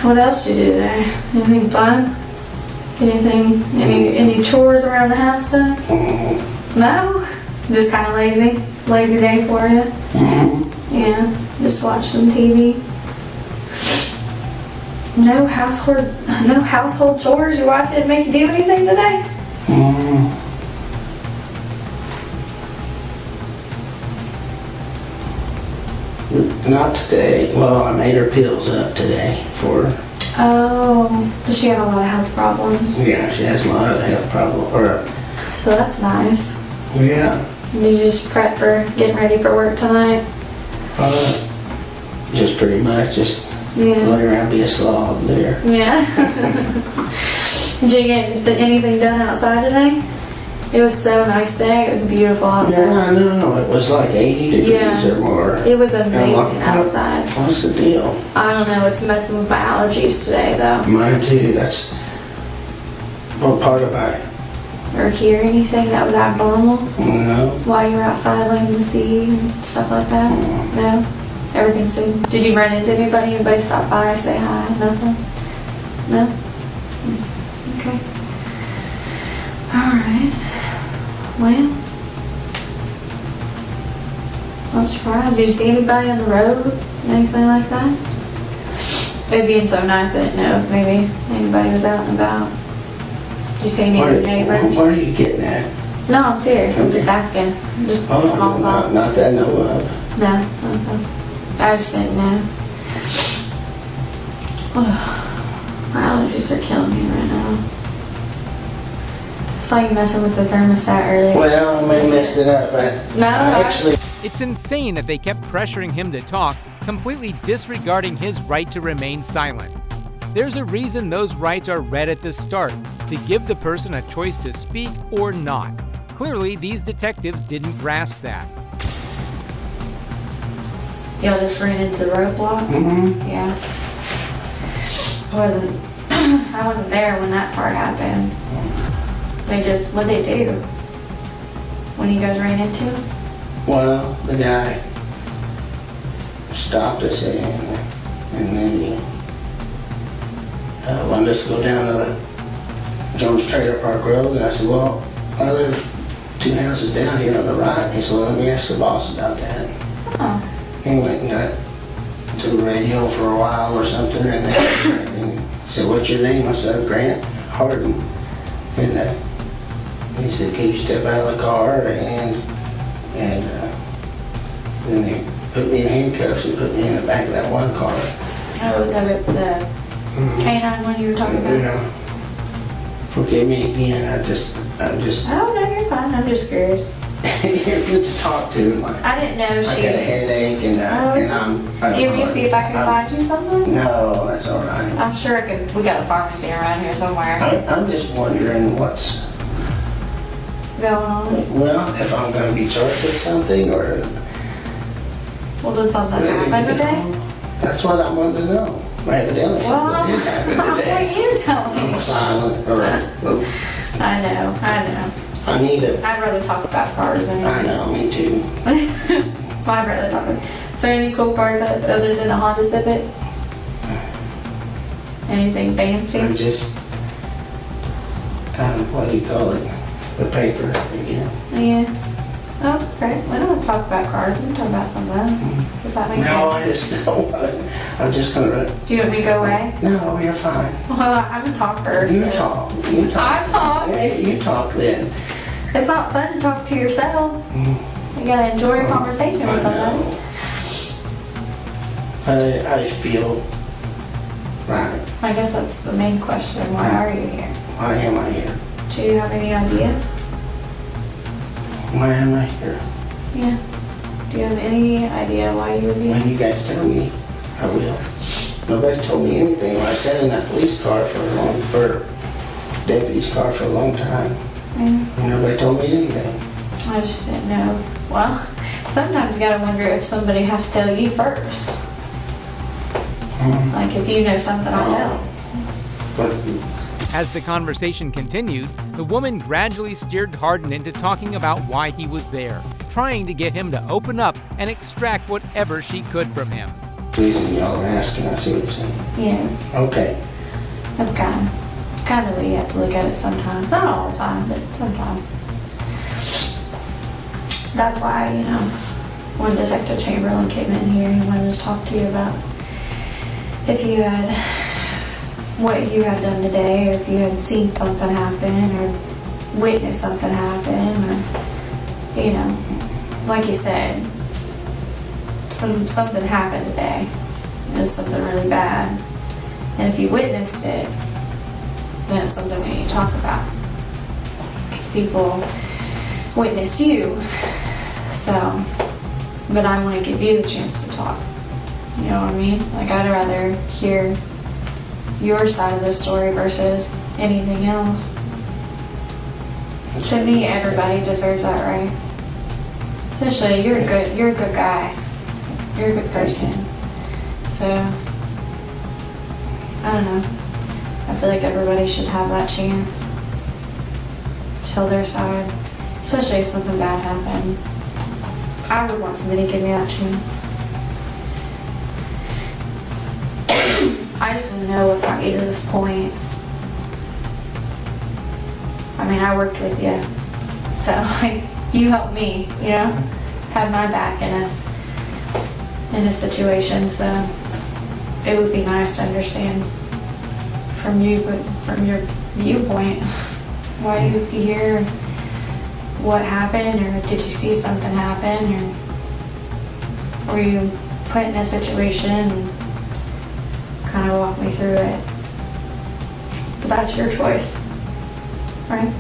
What else did you do today? Anything fun? Any chores around the house done? No? Just kind of lazy? Lazy day for you? Yeah, just watch some TV. No household chores? Your wife didn't make you do anything today? Not today. Well, I made her pills up today for her. Oh, does she have a lot of health problems? Yeah, she has a lot of health problems. So that's nice. Yeah. Did you just prep for getting ready for work tonight? Just pretty much, just lay around, be a slob there. Yeah. Did you get anything done outside today? It was so nice today. It was beautiful outside. Yeah, I know. It was like 80 degrees or more. It was amazing outside. What's the deal? I don't know. It's messing with my allergies today, though. Mine too. That's what part of it. Or hear anything that was abnormal? No. While you were outside letting the sea and stuff like that? No? Everything's good. Did you run into anybody? Anybody stop by, say hi? Nothing? No? Okay. Alright. Well, I'm surprised. Did you see anybody on the road? Anything like that? It being so nice, I didn't know if maybe anybody was out and about. Did you see any of your neighbors? What are you getting at? No, I'm serious. I'm just asking. Just small talk. Not that I know of. No, nothing. I just didn't know. My allergies are killing me right now. I saw you messing with the thermostat earlier. Well, I may have messed it up, but actually... It's insane that they kept pressuring him to talk, completely disregarding his right to remain silent. There's a reason those rights are read at the start, to give the person a choice to speak or not. Clearly, these detectives didn't grasp that. Y'all just ran into the roadblock? Yeah. I wasn't there when that part happened. What'd they do? When you guys ran into him? Well, the guy stopped us and then he wanted us to go down to Jones Trailer Park Road, and I said, well, I live 2 houses down here on the right. He said, well, let me ask the boss about that. Oh. He went and got to the radio for a while or something, and then he said, what's your name? I said, Grant Hardin. And he said, can you step out of the car? And then he put me in handcuffs and put me in the back of that one car. Oh, the K9 when you were talking about? Yeah. Forgive me again, I'm just. Oh, no, you're fine. I'm just curious. You're good to talk to. I didn't know I she... got a headache and You want me to see if I can find you something? No, that's all right. I'm sure I could. We got a pharmacy around here somewhere. I'm just wondering what's going on. Well, if I'm going to be charged with something or... Well, did something happen today? That's what I wanted to know. Evidently something did happen What today. are you telling me? I'm silent. I know. I need a... I'd rather talk about cars anyway. I know, me too. I'd rather talk about... Is there any cool cars other than a Honda Civic? Anything fancy? I'm just... what do you call it? The paper again. Yeah. Oh, that's great. We don't have to talk about cars. We can talk about something else. If that makes No, sense. I just don't want to. I'm just going to... Do you want me to go away? No, you're fine. Well, I'm going to talk first. You then. talk. I talk. Yeah, you talk then. It's not fun to talk to yourself. You gotta enjoy your conversation with somebody. I feel right. I guess that's the main question. Why are you here? Why am I here? Do you have any idea? Why am I here? Yeah. Do you have any idea why you would be When here? you guys tell me, I will. Nobody's told me anything. I sat in that police car or deputy's car for a long time. Yeah. Nobody told me anything. I just didn't know. Well, sometimes you gotta wonder if somebody has to tell you first. Like if you know something I don't. As the conversation continued, the woman gradually steered Hardin into talking about why he was there, trying to get him to open up and extract whatever she could from him. Reason y'all are asking, I see what you're saying. Yeah. Okay. That's kind of the way you have to look at it sometimes. Not all the time, but sometimes. That's why, when Detective Chamberlain came in here, he wanted to talk to you about if you had, what you had done today, or if you had seen something happen, or witnessed something happen, or, like you said, something happened today. It was something really bad. And if you witnessed it, then it's something we need to talk about. Because people witnessed you. So, but I want to give you the chance to talk. You know what I mean? Like, I'd rather hear your side of the story versus anything else. To me, everybody deserves that, right? Especially, you're a good guy. You're a good person. So, I don't know. I feel like everybody should have that chance to tell their side, especially if something bad happened. I would want somebody to give me that chance. I just want to know what got you to this point. I mean, I worked with you, so like you helped me, had my back in a situation. So it would be nice to understand from you, but from your viewpoint, why you would be here, what happened, or did you see something happen, or were you put in a situation and kind of walk me through it. But that's your choice, right?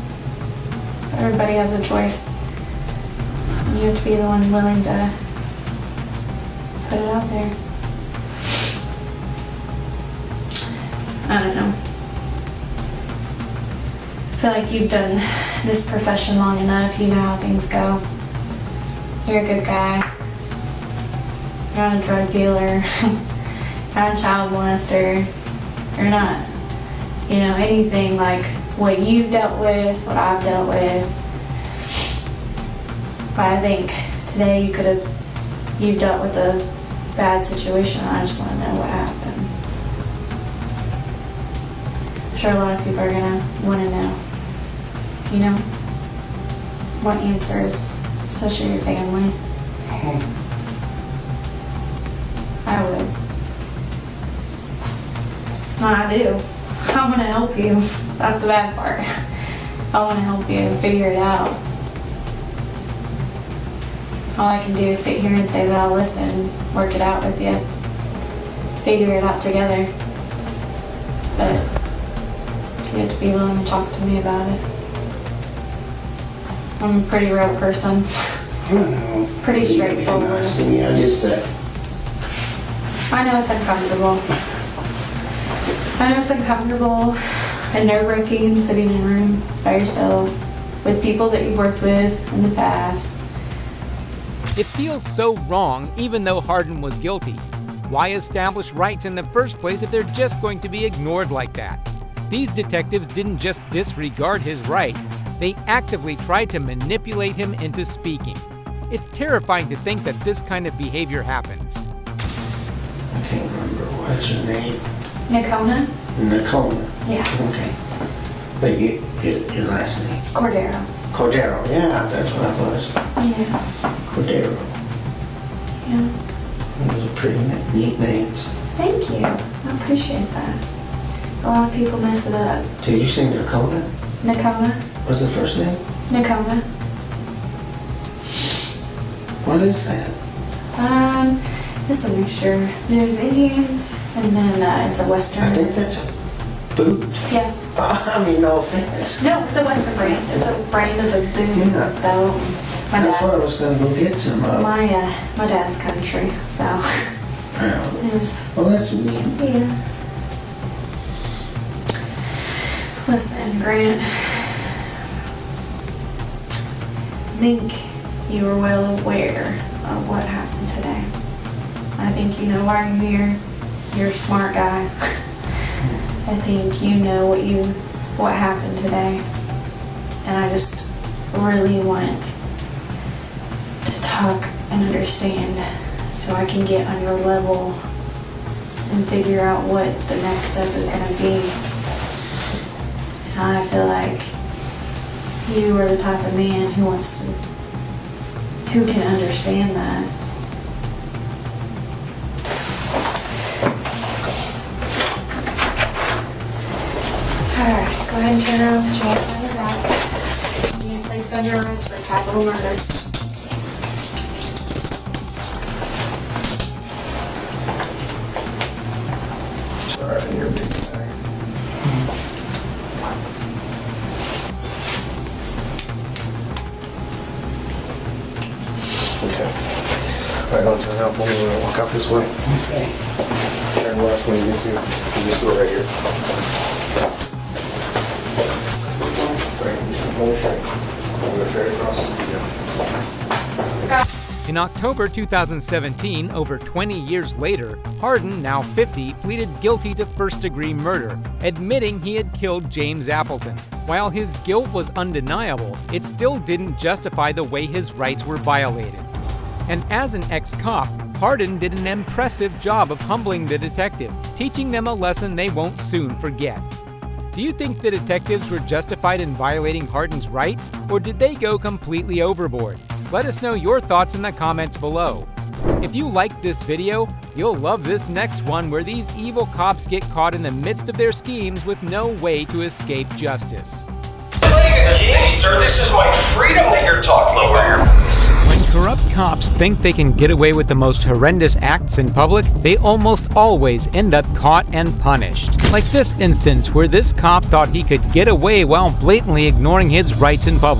Everybody has a choice. You have to be the one willing to put it out there. I don't know. I feel like you've done this profession long enough. You know how things go. You're a good guy. You're not a drug dealer. You're not a child molester. You're not, anything like what you've dealt with, what I've dealt with. But I think today you've dealt with a bad situation. I just want to know what happened. I'm sure a lot of people are gonna want to know. Want answers, especially your family. I would. No, I do. I want to help you. That's the bad part. I want to help you figure it out. All I can do is sit here and say that I'll listen, work it out with you, figure it out together. but you have to be willing to talk to me about it. I'm a pretty real person. Pretty straightforward. I know it's uncomfortable. I know it's uncomfortable and nerve-wracking sitting in a room by yourself with people that you've worked with in the past. It feels so wrong, even though Hardin was guilty. Why establish rights in the first place if they're just going to be ignored like that? These detectives didn't just disregard his rights, they actively tried to manipulate him into speaking. It's terrifying to think that this kind of behavior happens. I can't remember. What's your name? Nakona? Nakona. Yeah. Okay. But your last name? Cordero. Cordero. Yeah, that's what it was. Yeah. Cordero. Yeah. Those are pretty neat names. Thank you. I appreciate that. A lot of people mess it up. Did you say Nakona? Nakona. What's the first name? Nakona. What is that? It's a mixture. There's Indians, and then it's a Western. I think that's a boot. Yeah. I mean, no offense. No, it's a Western brand. It's a brand of a boot belt. My That's dad. why I was going to go get some of. My dad's country, so. It was. Well, that's neat. Yeah. Listen, Grant. I think you were well aware of what happened today. I think you know why you're here. You're a smart guy. I think you know what happened today. And I just really want to talk and understand so I can get on your level and figure out what the next step is going to be. And I feel like you are the type of man who can understand that. Alright, go ahead and turn around, put your hands on your back. You get placed under arrest for capital murder. Sorry, I didn't hear a big thing. Okay. All right, on to now. We're gonna walk out this way. Okay. Turn left when you get to. You just go right here. Right. Just go straight. Go straight across. Yeah. In October 2017, over 20 years later, Hardin, now 50, pleaded guilty to first-degree murder, admitting he had killed James Appleton. While his guilt was undeniable, it still didn't justify the way his rights were violated. And as an ex-cop, Hardin did an impressive job of humbling the detective, teaching them a lesson they won't soon forget. Do you think the detectives were justified in violating Hardin's rights, or did they go completely overboard? Let us know your thoughts in the comments below. If you liked this video, you'll love this next one where these evil cops get caught in the midst of their schemes with no way to escape justice. Sir, this is my freedom that you're talking about. When corrupt cops think they can get away with the most horrendous acts in public, they almost always end up caught and punished. Like this instance where this cop thought he could get away while blatantly ignoring his rights in public.